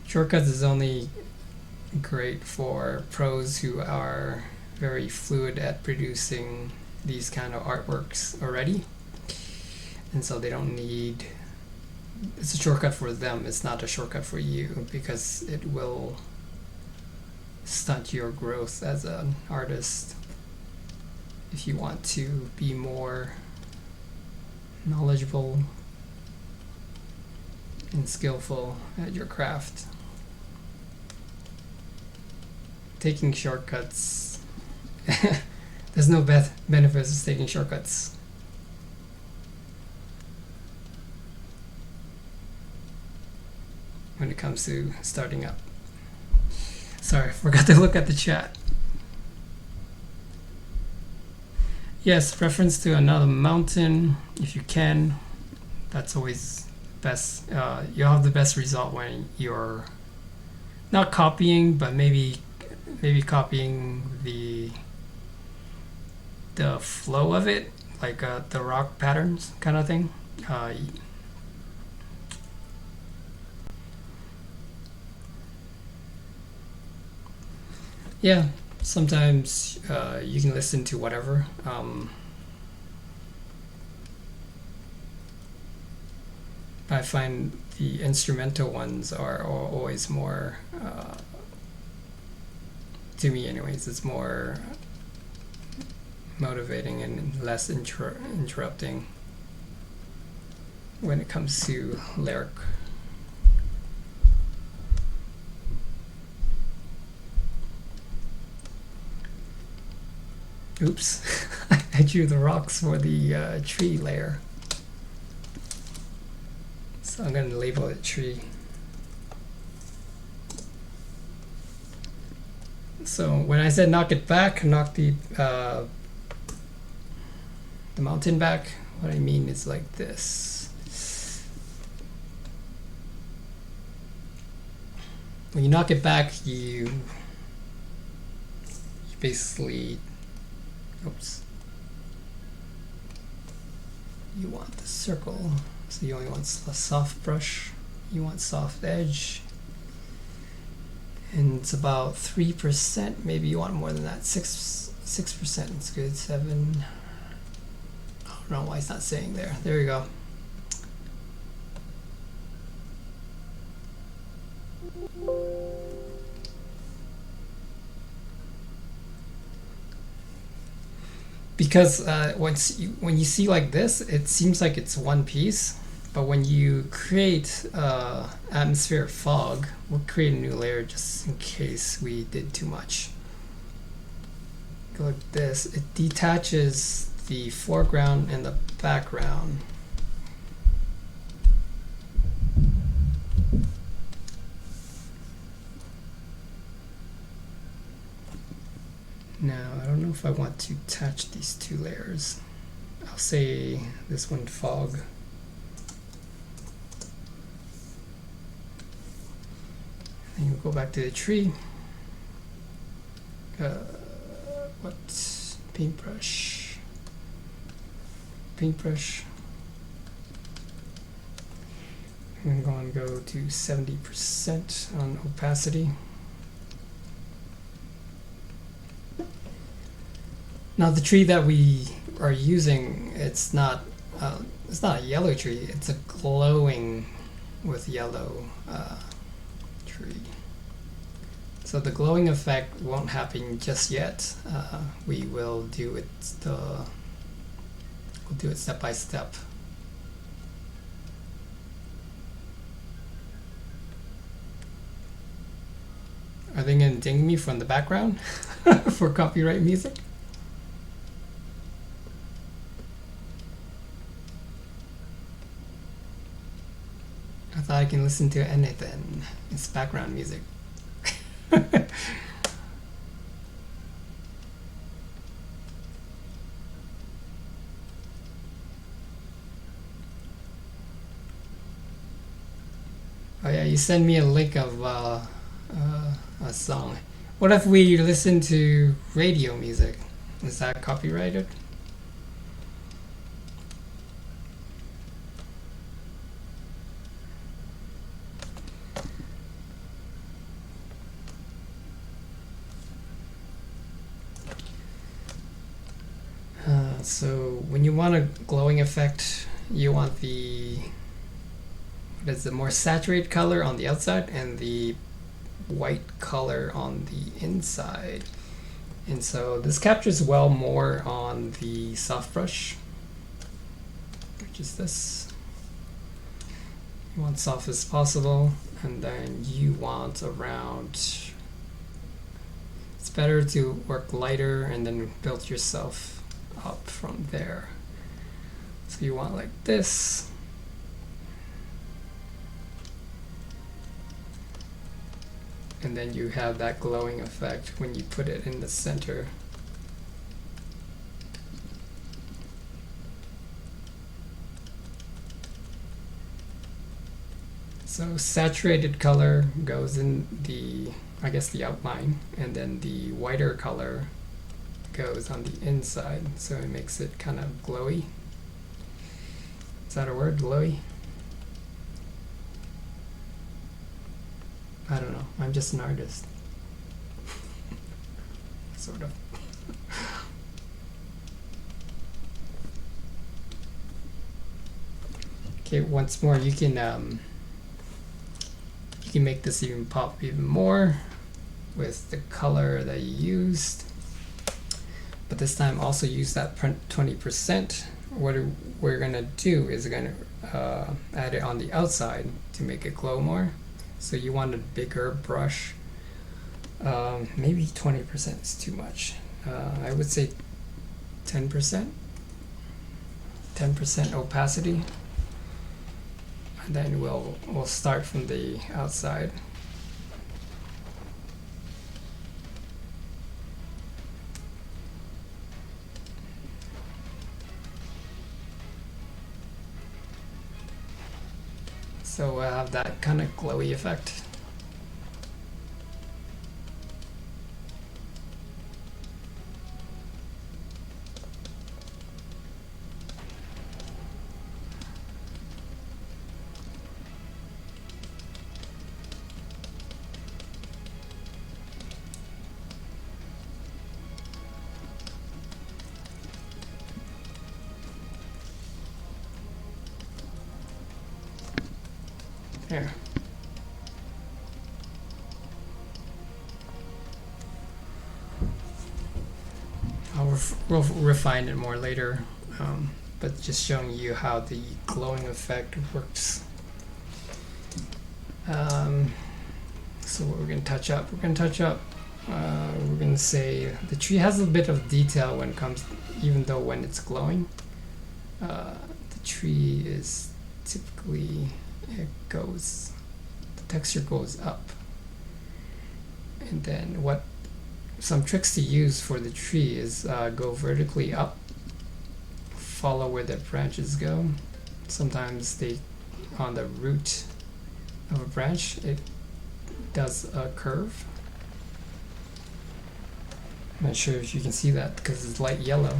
Shortcuts is only great for pros who are very fluid at producing these kind of artworks already, and so they don't need, it's a shortcut for them, it's not a shortcut for you, because it will stunt your growth as an artist. If you want to be more knowledgeable and skillful at your craft, taking shortcuts, there's no benefits of taking shortcuts. When it comes to starting up. Sorry, forgot to look at the chat. Yes, reference to another mountain if you can. That's always best. You'll have the best result when you're not copying, but maybe copying the flow of it, like the rock patterns kind of thing. Yeah, sometimes you can listen to whatever. I find the instrumental ones are always more, to me anyways, it's more motivating and less interrupting when it comes to lyric. Oops, I drew the rocks for the tree layer. So I'm going to label it tree. So when I said knock it back, knock the mountain back, what I mean is like this. When you knock it back, you basically, oops, you want the circle, so you only want a soft brush, you want soft edge, and it's about 3%, maybe you want more than that, 6% is good, 7, I don't know why it's not saying there, there you go. Because when you see like this, it seems like it's one piece, but when you create atmospheric fog, we'll create a new layer just in case we did too much. Go like this, it detaches the foreground and the background. Now, I don't know if I want to attach these two layers. I'll say this one fog. And you go back to the tree. What? Paintbrush. Paintbrush. I'm going to go to 70% on opacity. Now the tree that we are using, it's not a yellow tree, it's a glowing with yellow tree. So the glowing effect won't happen just yet. We will do it step by step. Are they gonna ding me from the background for copyright music? I thought I can listen to anything. It's background music. Yeah, you send me a link of a song. What if we listen to radio music? Is that copyrighted? So when you want a glowing effect, you want the more saturated color on the outside and the white color on the inside. And so this captures well more on the soft brush, which is this. You want soft as possible, and then you want around. It's better to work lighter and then build yourself up from there. So you want like this. And then you have that glowing effect when you put it in the center. So saturated color goes in the, I guess, the outline, and then the whiter color goes on the inside, so it makes it kind of glowy. Is that a word, glowy? I don't know, I'm just an artist. Sort of. Okay, once more, you can make this even pop even more with the color that you used. But this time also use that 20%. What we're gonna do is gonna add it on the outside to make it glow more. So you want a bigger brush. Maybe 20% is too much. I would say 10%. 10% opacity. And then we'll start from the outside. So we'll have that kind of glowy effect. Here. We'll refine it more later, but just showing you how the glowing effect works. So what we're going to touch up, we're going to say the tree has a bit of detail when it comes, even though when it's glowing, the tree is typically, the texture goes up. And then some tricks to use for the tree is go vertically up, follow where the branches go. Sometimes on the root of a branch, it does a curve. I'm not sure if you can see that because it's light yellow.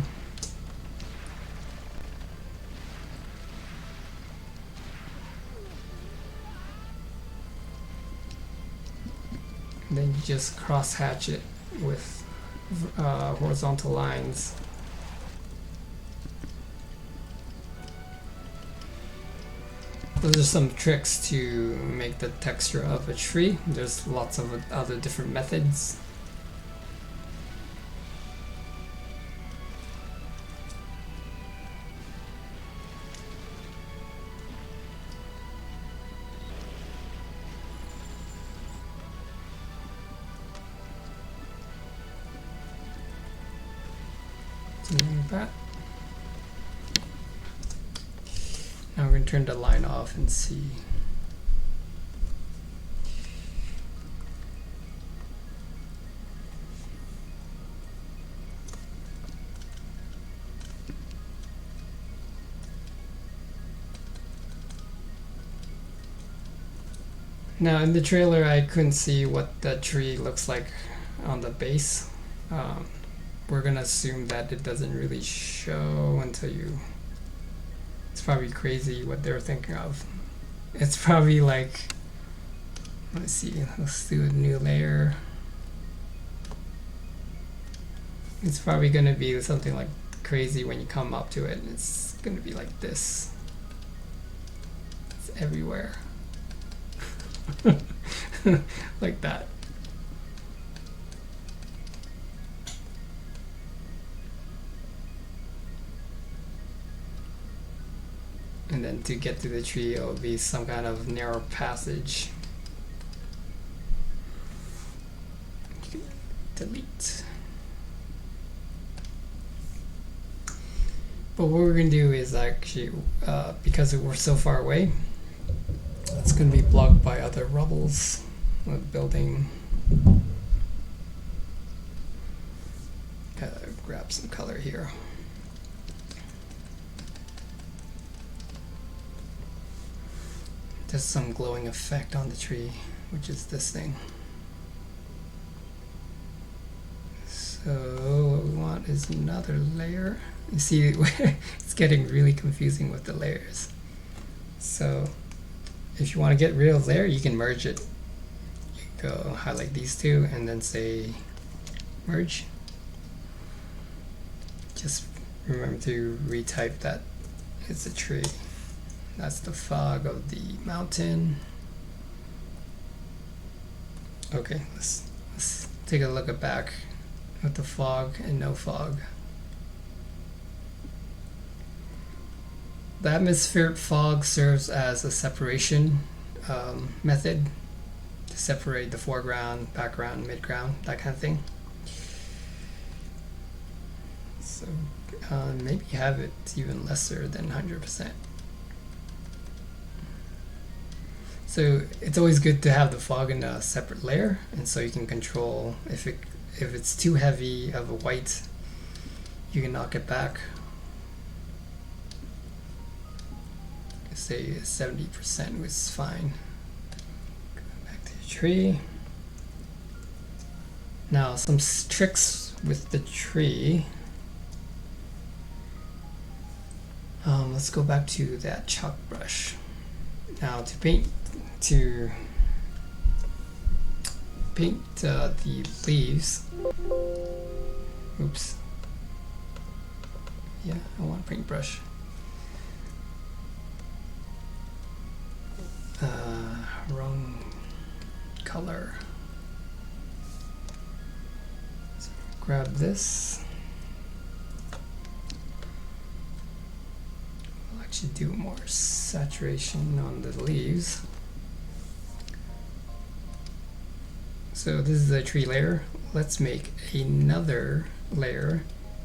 And then you just cross hatch it with horizontal lines. Those are some tricks to make the texture of a tree. There's lots of other different methods. Something like that. Now we're going to turn the line off and see. Now in the trailer I couldn't see what the tree looks like on the base. We're gonna assume that it doesn't really show until you... It's probably crazy what they're thinking of. It's probably like... Let's see, let's do a new layer. It's probably gonna be something like crazy when you come up to it. It's gonna be like this. It's everywhere. Like that. And then to get to the tree, it'll be some kind of narrow passage. Delete. But what we're going to do is actually, because we're so far away, it's going to be blocked by other rubbles of building. Grab some color here. There's some glowing effect on the tree, which is this thing. So what we want is another layer. You see, it's getting really confusing with the layers. So if you want to get rid of layer, you can merge it. You go highlight these two and then say merge. Just remember to retype that it's a tree. That's the fog of the mountain. Okay, let's take a look back at the fog and no fog. The atmospheric fog serves as a separation method to separate the foreground, background, midground, that kind of thing. So maybe have it even lesser than 100%. So it's always good to have the fog in a separate layer, and so you can control if it's too heavy of a white, you can knock it back. Say 70% was fine. Go back to the tree. Now some tricks with the tree. Let's go back to that chalk brush. Now to paint the leaves. Oops. Yeah, I want a paintbrush. Wrong color. So grab this. We'll actually do more saturation on the leaves. So this is a tree layer. Let's make another layer.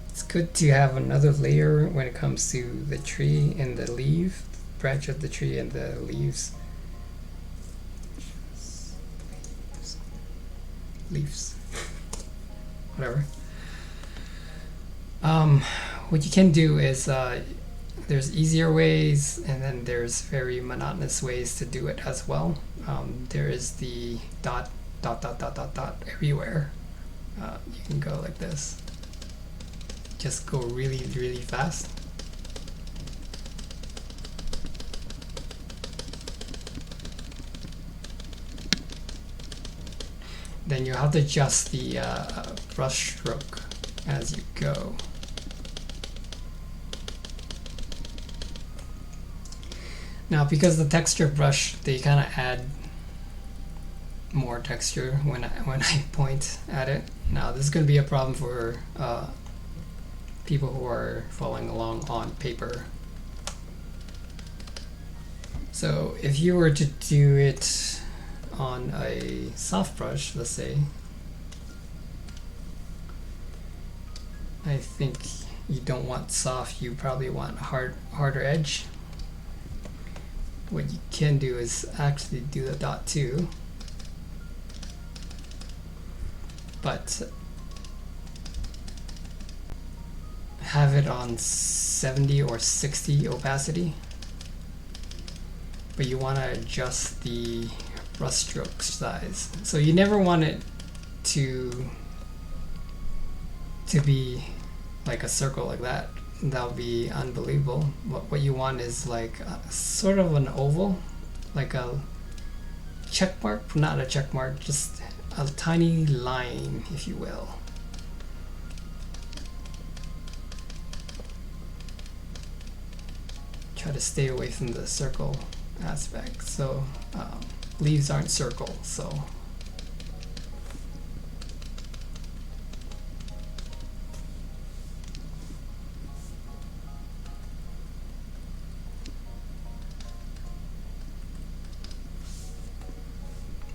It's good to have another layer when it comes to the tree and the leaf, branch of the tree and the leaves. Leaves. Whatever. What you can do is there's easier ways and then there's very monotonous ways to do it as well. There is the dot everywhere. You can go like this. Just go really, really fast. Then you have to adjust the brush stroke as you go. Now, because the texture brush, they kind of add more texture when I point at it. Now, this is going to be a problem for people who are following along on paper. So, if you were to do it on a soft brush, let's say, I think you don't want soft, you probably want harder edge. What you can do is actually do the dot too, but have it on 70 or 60 opacity, but you want to adjust the brush stroke size. So you never want it to be like a circle like that. That would be unbelievable. What you want is like sort of an oval, like a check mark, not a check mark, just a tiny line, if you will. Try to stay away from the circle aspect. So leaves aren't circle, so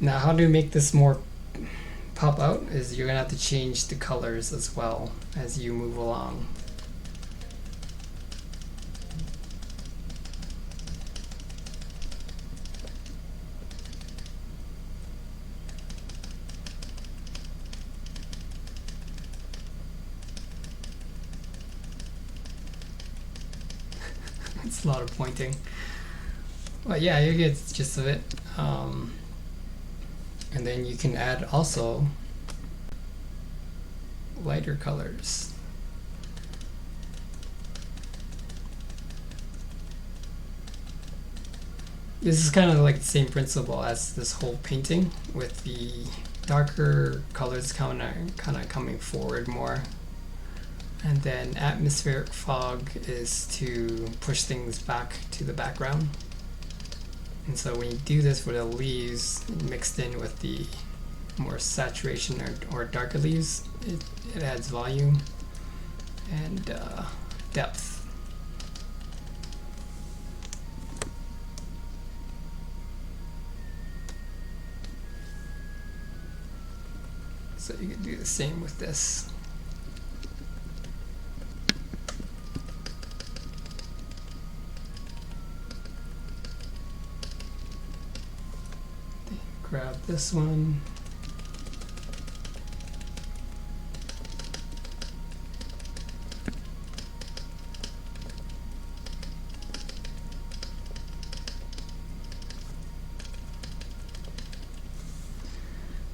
now how to make this more pop out is you're gonna have to change the colors as well as you move along. It's a lot of pointing. But yeah, you get the gist of it. And then you can add also lighter colors. This is kind of like the same principle as this whole painting, with the darker colors kind of coming forward more. And then atmospheric fog is to push things back to the background. And so when you do this with the leaves mixed in with the more saturation or darker leaves, it adds volume and depth. So you can do the same with this. Grab this one.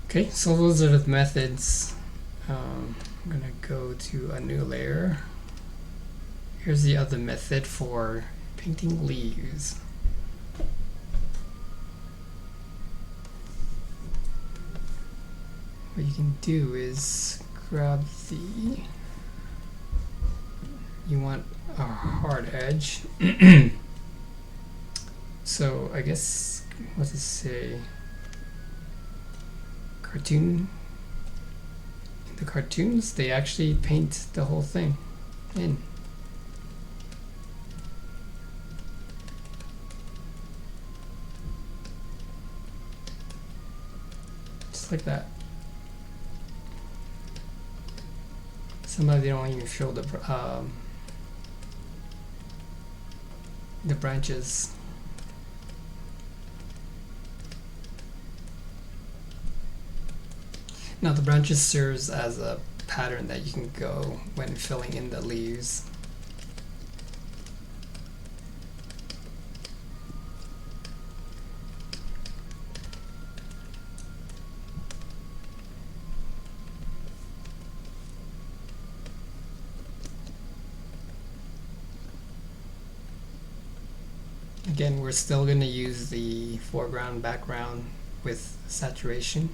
Okay, so those are the methods. I'm gonna go to a new layer. Here's the other method for painting leaves. What you can do is grab you want a hard edge. So I guess, what does it say? In the cartoons, they actually paint the whole thing in. Just like that. Sometimes they don't even show the branches. Now the branches serves as a pattern that you can go when filling in the leaves. Again, we're still going to use the foreground, background with saturation.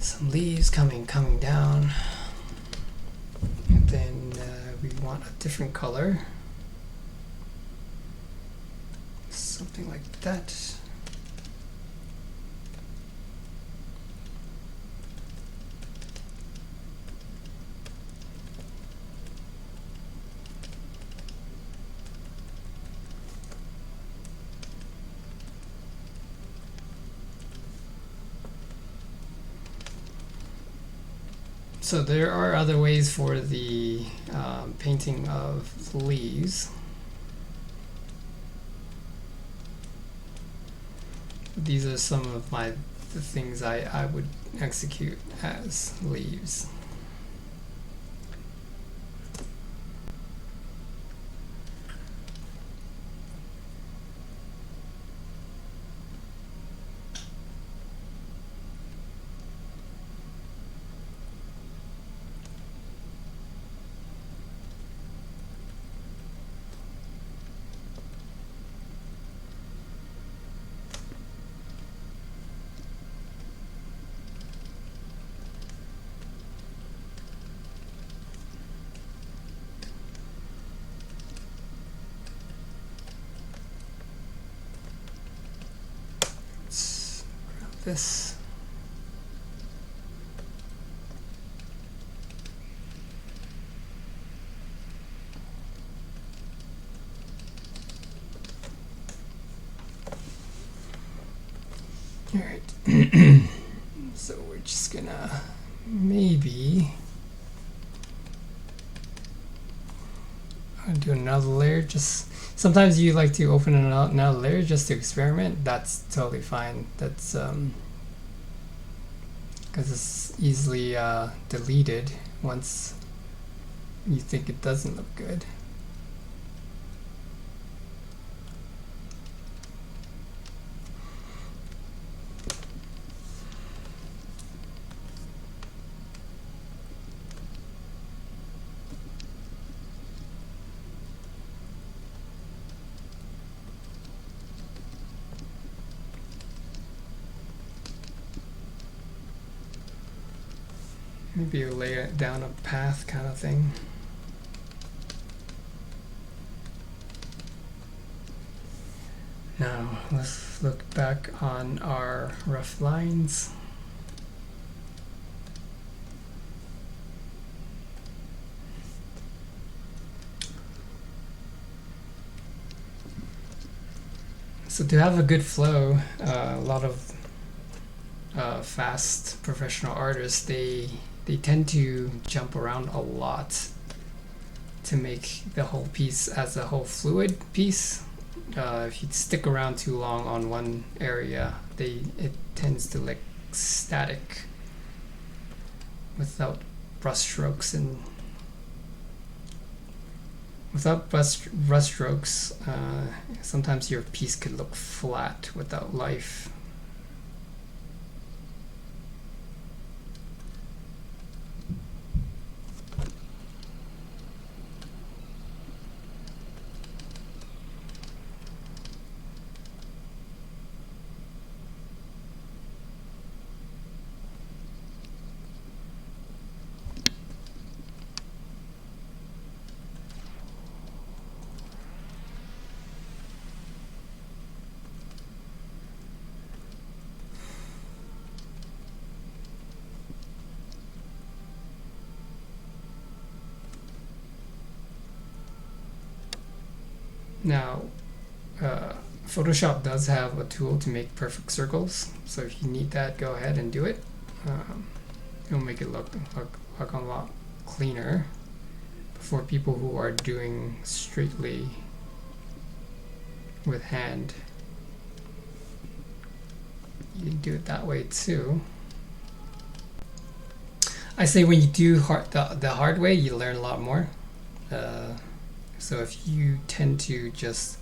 Some leaves coming down, and then we want a different color, something like that. So there are other ways for the painting of leaves. These are some of the things I would execute as leaves. this. All right. So we're just gonna maybe do another layer. Just sometimes you like to open another layer just to experiment. That's totally fine. That's because it's easily deleted once you think it doesn't look good. Maybe you lay it down a path kind of thing. Now let's look back on our rough lines. So to have a good flow, a lot of fast professional artists, they tend to jump around a lot to make the whole piece as a whole fluid piece. If you stick around too long on one area, it tends to look static without brush strokes, and without brush strokes, sometimes your piece could look flat without life. Now, Photoshop does have a tool to make perfect circles, so if you need that, go ahead and do it. It'll make it look a lot cleaner. For people who are doing straightly with hand, you can do it that way too. I say when you do the hard way, you learn a lot more. So if you tend to just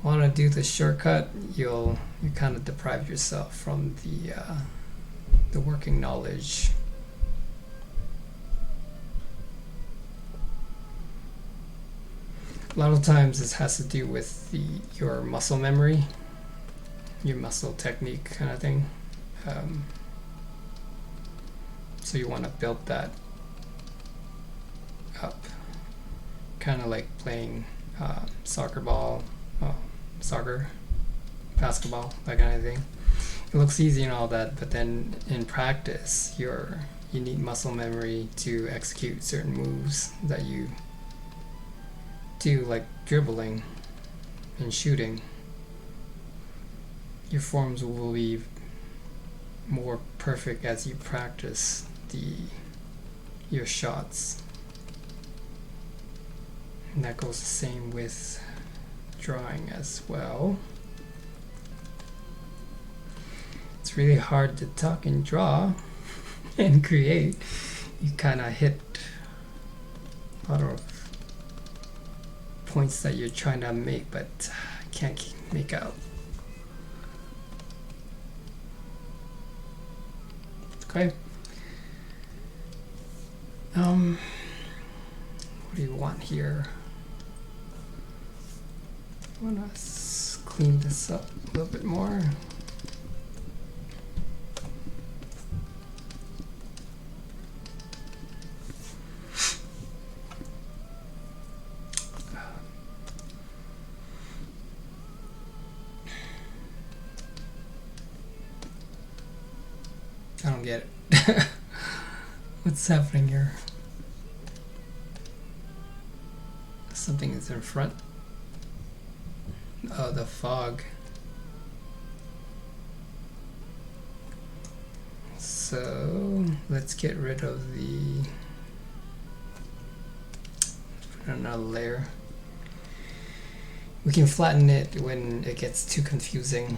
want to do the shortcut, you kind of deprive yourself from the working knowledge. A lot of times this has to do with your muscle memory, your muscle technique kind of thing. So you want to build that up. Kind of like playing soccer, basketball, that kind of thing. It looks easy and all that, but then in practice, you need muscle memory to execute certain moves that you do, like dribbling and shooting. Your forms will be more perfect as you practice your shots. And that goes the same with drawing as well. It's really hard to talk and draw and create. You kind of hit a lot of points that you're trying to make, but can't make out. Okay. What do you want here? I want to clean this up a little bit more. don't get it. What's happening here? Something is in front. Oh, the fog. So let's get rid of the, put another layer. We can flatten it when it gets too confusing.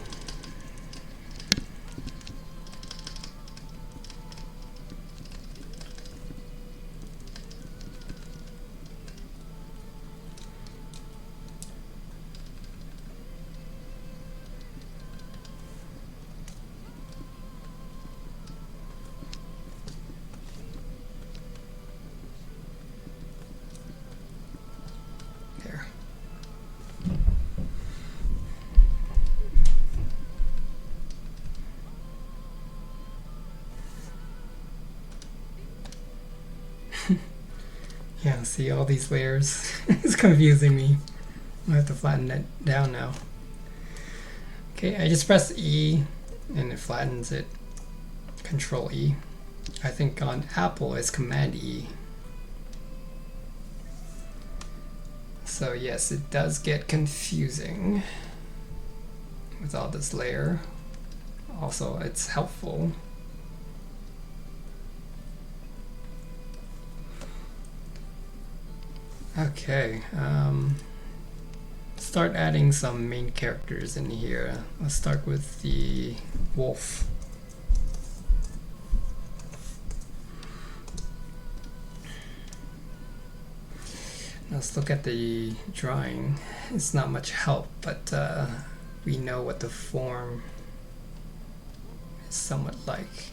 Yeah, see all these layers? It's confusing me. I have to flatten it down now. Okay, I just press E and it flattens it. Control E. I think on Apple it's Command E. So yes, it does get confusing with all this layer. Also, it's helpful. Okay, start adding some main characters in here. Let's start with the wolf. Let's look at the drawing. It's not much help, but we know what the form is somewhat like.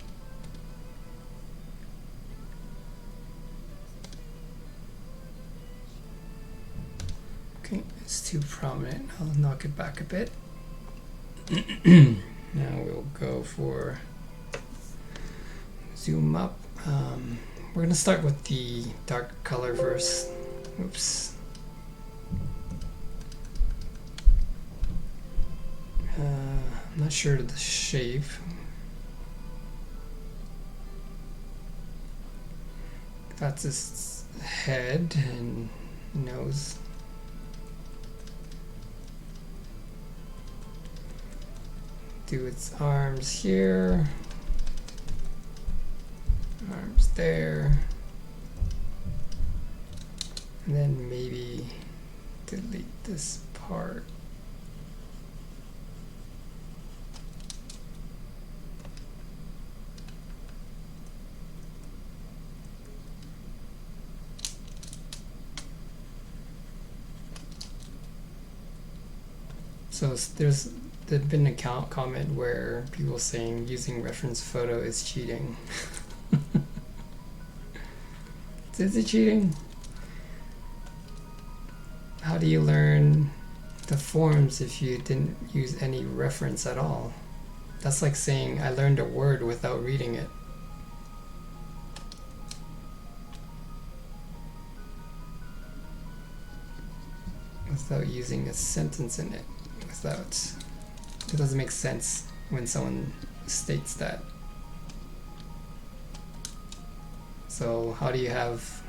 Okay, it's too prominent. I'll knock it back a bit. Now we'll go for zoom up. We're gonna start with the dark color first. Oops. I'm not sure of the shape. That's his head and nose. Do its arms here, arms there, and then maybe delete this part. So there's been a comment where people saying using reference photo is cheating. Is it cheating? How do you learn the forms if you didn't use any reference at all? That's like saying I learned a word without reading it. Without using a sentence in it. It doesn't make sense when someone states that. So how do you have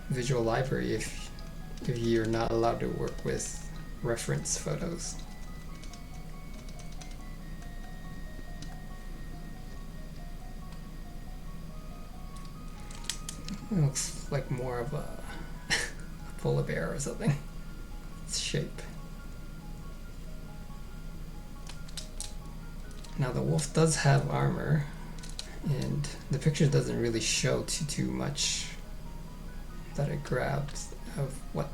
visual library if you're not allowed to work with reference photos? It looks like more of a polar bear or something. Its shape. Now the wolf does have armor, and the picture doesn't really show too much that it grabs of what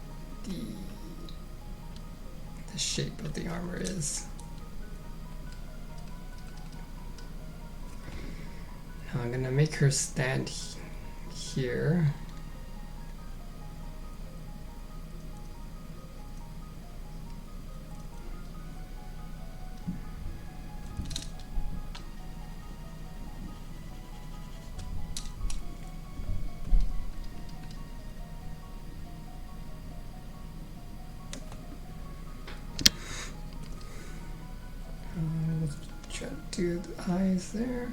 the shape of the armor is. Now I'm gonna make her stand here. Let's try to do the eyes there.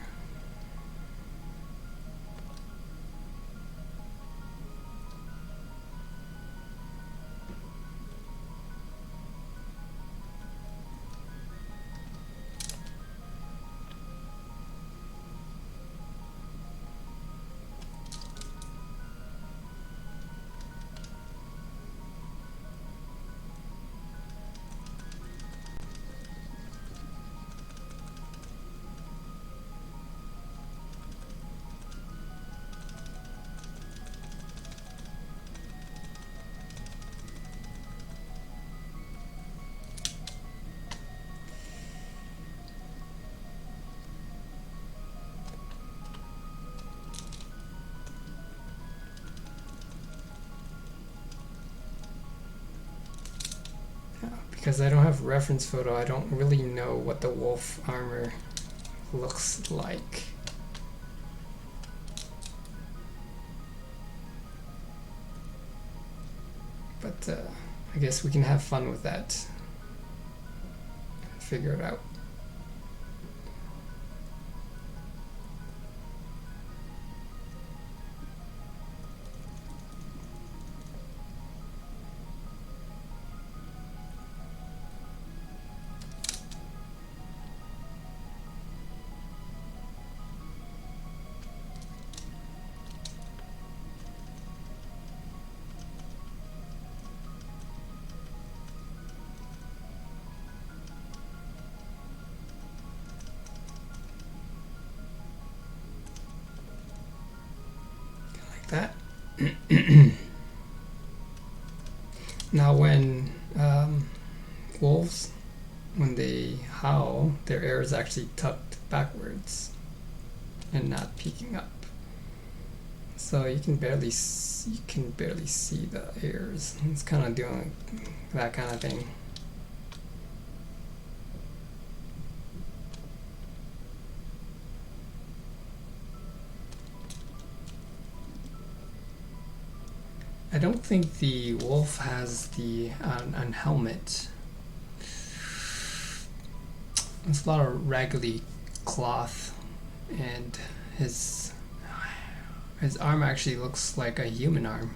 because I don't have reference photo, I don't really know what the wolf armor looks like. But I guess we can have fun with that. Figure it out. That. Now when wolves, when they howl, their ear is actually tucked backwards and not peeking up, so you can barely see the ears. It's kind of doing that kind of thing. I don't think the wolf has the an helmet. It's a lot of raggedy cloth, and his arm actually looks like a human arm,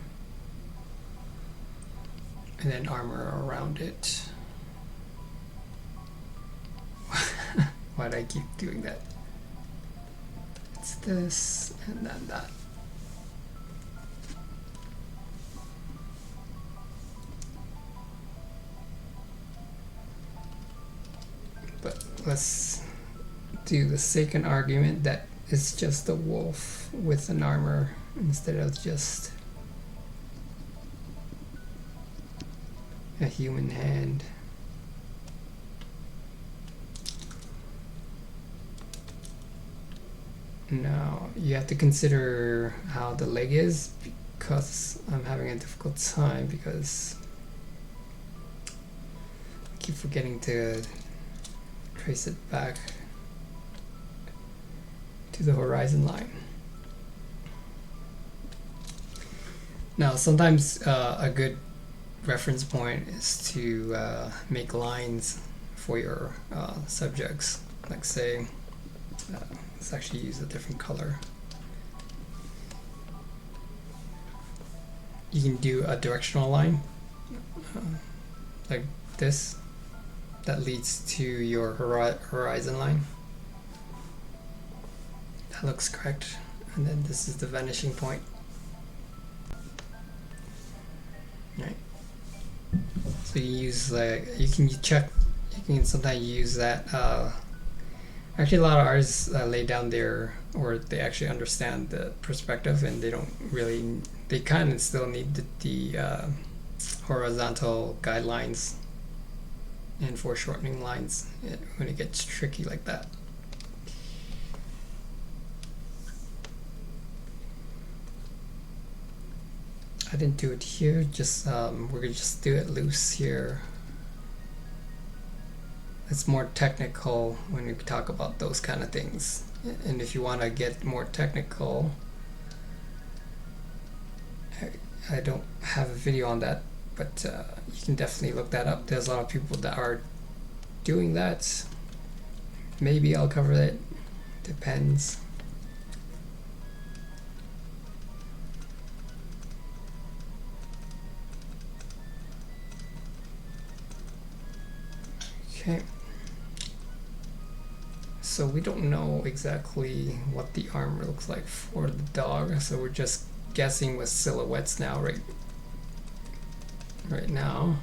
and then armor around it. Why do I keep doing that? It's this and then that. But let's do the second argument that it's just a wolf with an armor instead of just a human hand. Now you have to consider how the leg is, because I'm having a difficult time because I keep forgetting to trace it back to the horizon line. Now sometimes a good reference point is to make lines for your subjects. Like say, let's actually use a different color. You can do a directional line like this that leads to your horizon line. That looks correct. And then this is the vanishing point. Right. So you use you can sometimes use that. Actually, a lot of artists lay down there, or they actually understand the perspective, and they kind of still need the horizontal guidelines and foreshortening lines when it gets tricky like that. I didn't do it here, just we're gonna just do it loose here. It's more technical when we talk about those kind of things, and if you want to get more technical, I don't have a video on that, but you can definitely look that up. There's a lot of people that are doing that. Maybe I'll cover it, depends. Okay, so we don't know exactly what the armor looks like for the dog, so we're just guessing with silhouettes now, right now.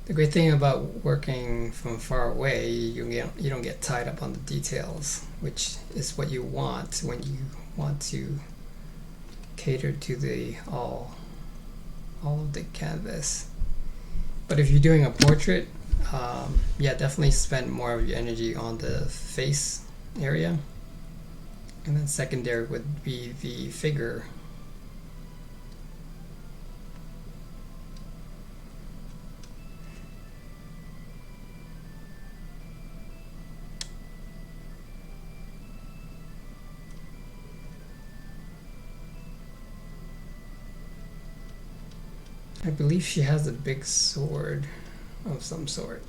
The great thing about working from far away, you don't get tied up on the details, which is what you want when you want to cater to the all of the canvas. But if you're doing a portrait, yeah, definitely spend more of your energy on the face area, and then secondary would be the figure. I believe she has a big sword of some sort.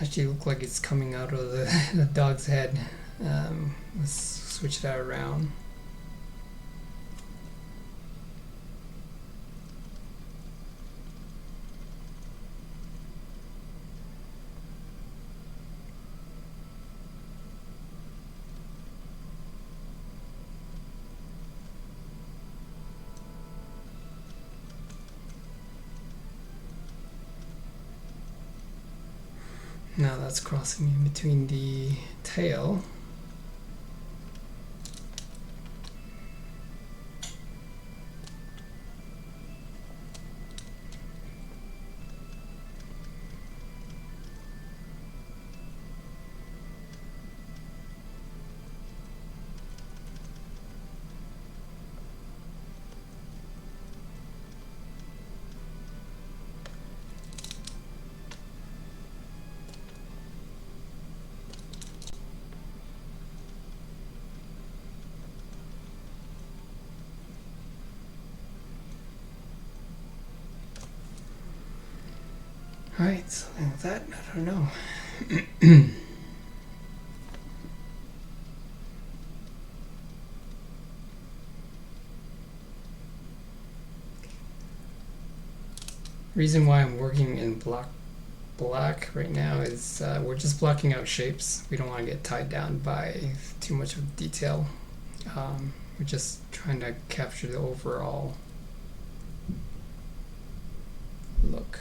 Actually look like it's coming out of the dog's head. Let's switch that around. Now that's crossing in between the tail. Alright, something like that, I don't know. Reason why I'm working in black right now is we're just blocking out shapes. We don't want to get tied down by too much of detail. We're just trying to capture the overall look.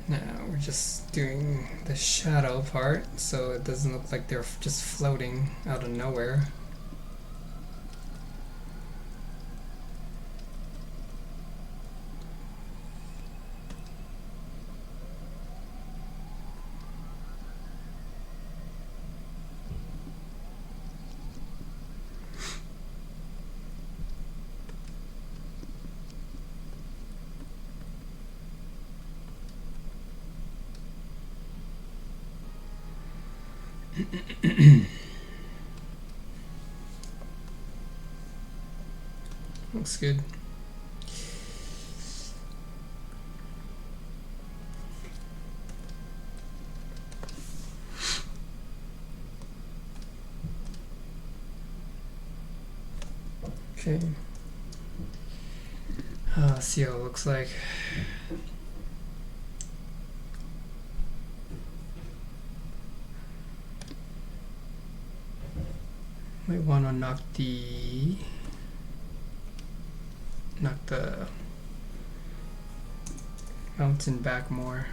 Now we're just doing the shadow part so it doesn't look like they're just floating out of nowhere. Looks good. Okay. Let's see how it looks like. Might want to knock the mountain back more.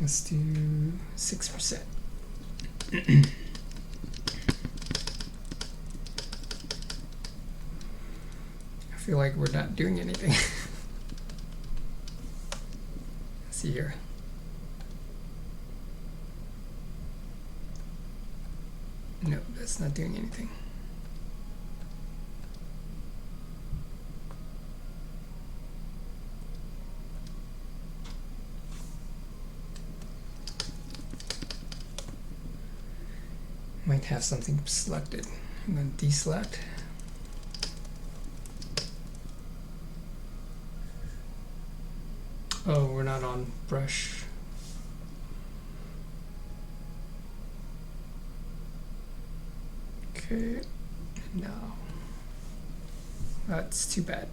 Let's do 6%. I feel like we're not doing anything. Let's see here. No, that's not doing anything. Might have something selected. I'm going to deselect. Oh, we're not on brush. Okay, no. That's too bad.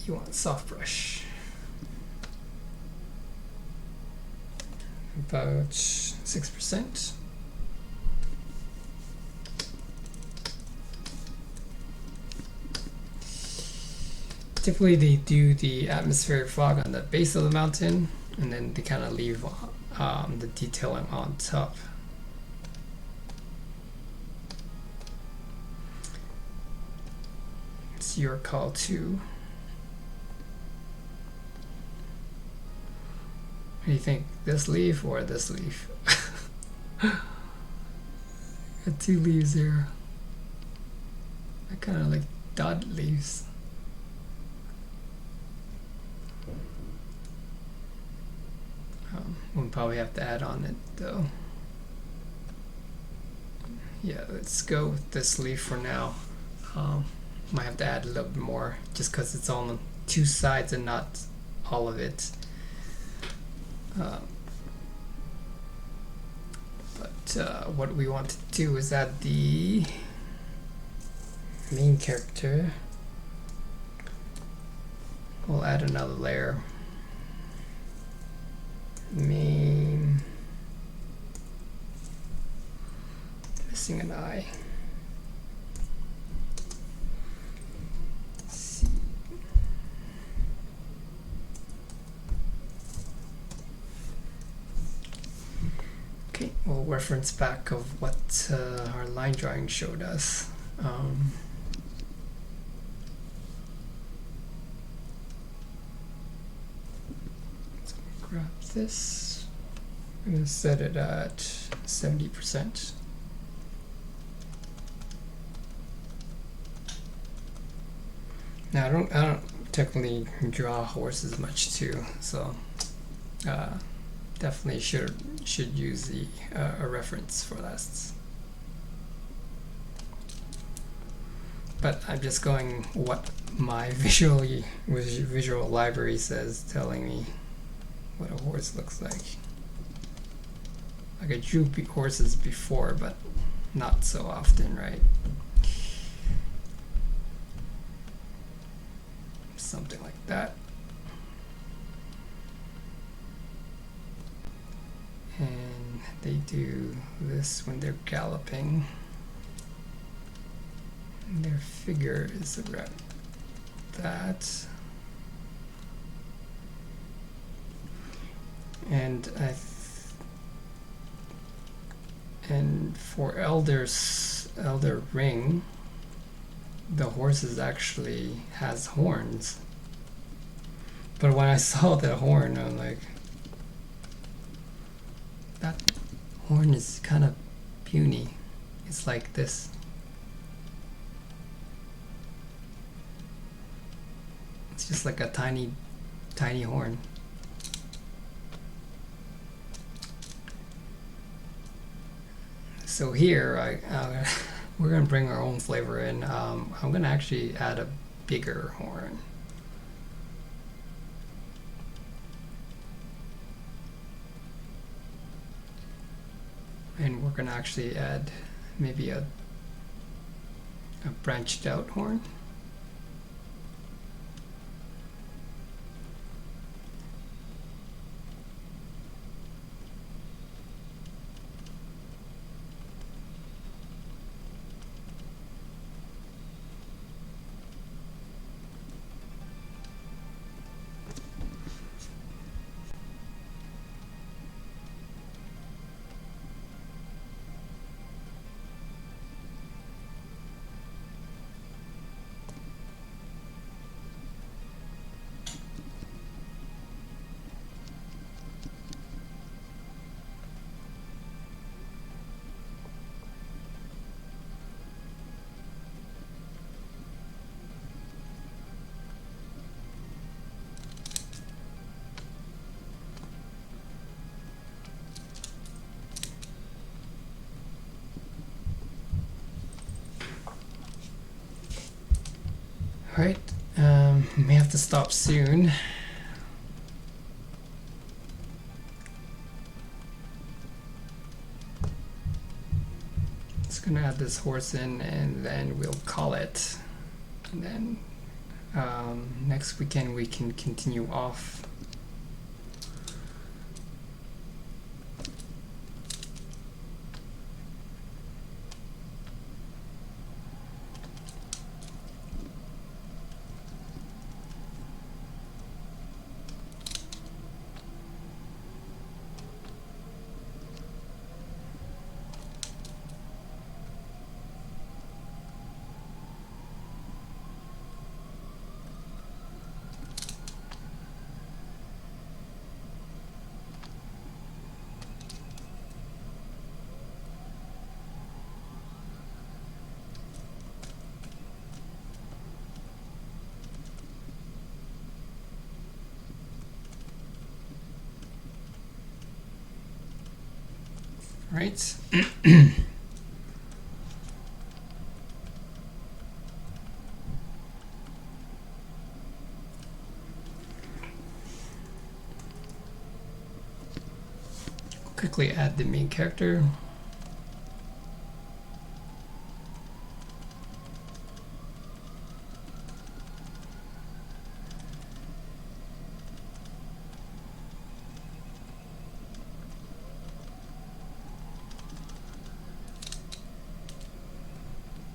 You want soft brush. About 6%. Typically they do the atmospheric fog on the base of the mountain, and then they kind of leave the detailing on top. It's your call too. What do you think? This leaf or this leaf? Got two leaves there. I kind of like dot leaves. We'll probably have to add on it though. Yeah, let's go with this leaf for now. Might have to add a little bit more just because it's on two sides and not all of it. But what we want to do is add the main character. We'll add another layer. Main. Missing an eye. C. Okay, we'll reference back of what our line drawing showed us. So grab this. I'm going to set it at 70%. Now I don't technically draw horses much too, so definitely should use a reference for that. But I'm just going what my visual library says, telling me what a horse looks like. Like I drew horses before, but not so often, right? Something like that. And they do this when they're galloping. And their figure is around that. And and for Elder Ring, the horses actually has horns. But when I saw the horn, I'm like, that horn is kind of puny. It's like this. It's just like a tiny horn. So here, we're going to bring our own flavor in. I'm going to actually add a bigger horn. And we're going to actually add maybe a branched out horn. Alright, may have to stop soon. Just gonna add this horse in and then we'll call it. And then next weekend we can continue off. Right. Quickly add the main character.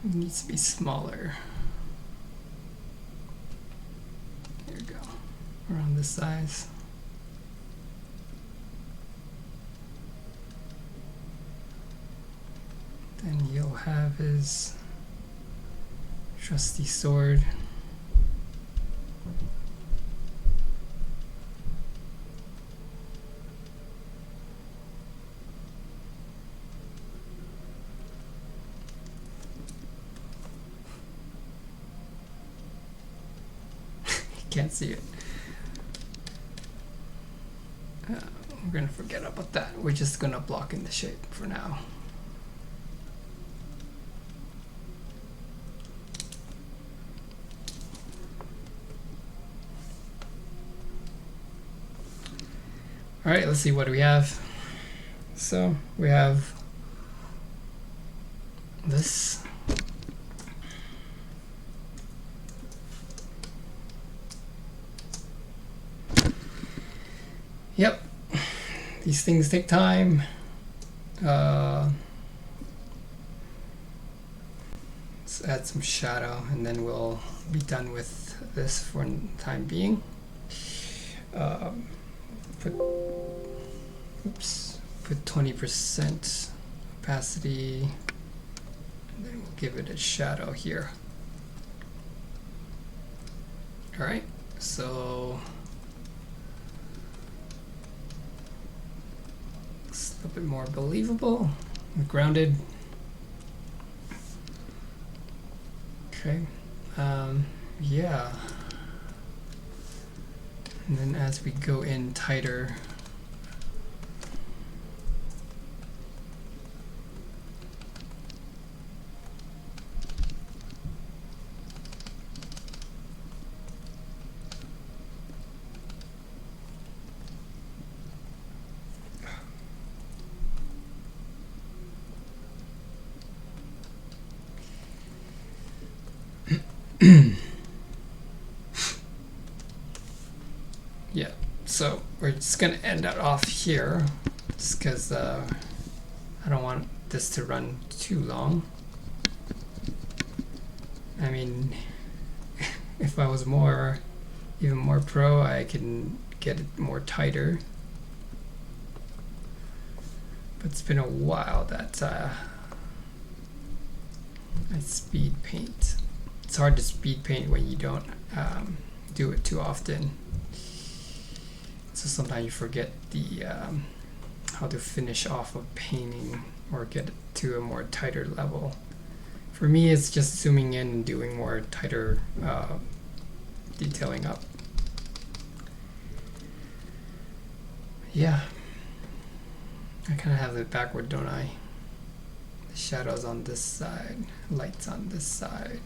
It needs to be smaller. There we go. Around this size. Then you'll have his trusty sword. Can't see it. We're gonna forget about that. We're just gonna block in the shape for now. All right, let's see what we have. So we have this. Yep, these things take time. Let's add some shadow and then we'll be done with this for the time being. Put 20% opacity and then we'll give it a shadow here. All right, so it's a little bit more believable, grounded. Okay, yeah. And then as we go in tighter, yeah, so we're just gonna end it off here just because I don't want this to run too long. I mean, if I was even more pro, I can get it more tighter. But it's been a while that I speed paint. It's hard to speed paint when you don't do it too often. So sometimes you forget the how to finish off a painting or get it to a more tighter level. For me, it's just zooming in and doing more tighter detailing up. Yeah, I kind of have it backward, don't I? The shadows on this side, lights on this side.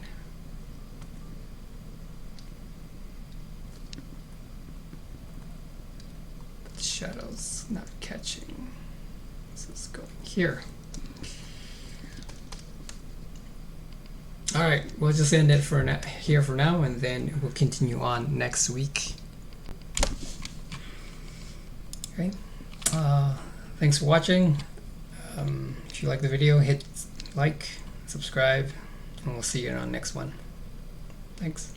shadows not catching. This is going here. All right, we'll just end it for here for now, and then we'll continue on next week. Okay. Thanks for watching. If you like the video, hit like, subscribe, and we'll see you on the next one. Thanks.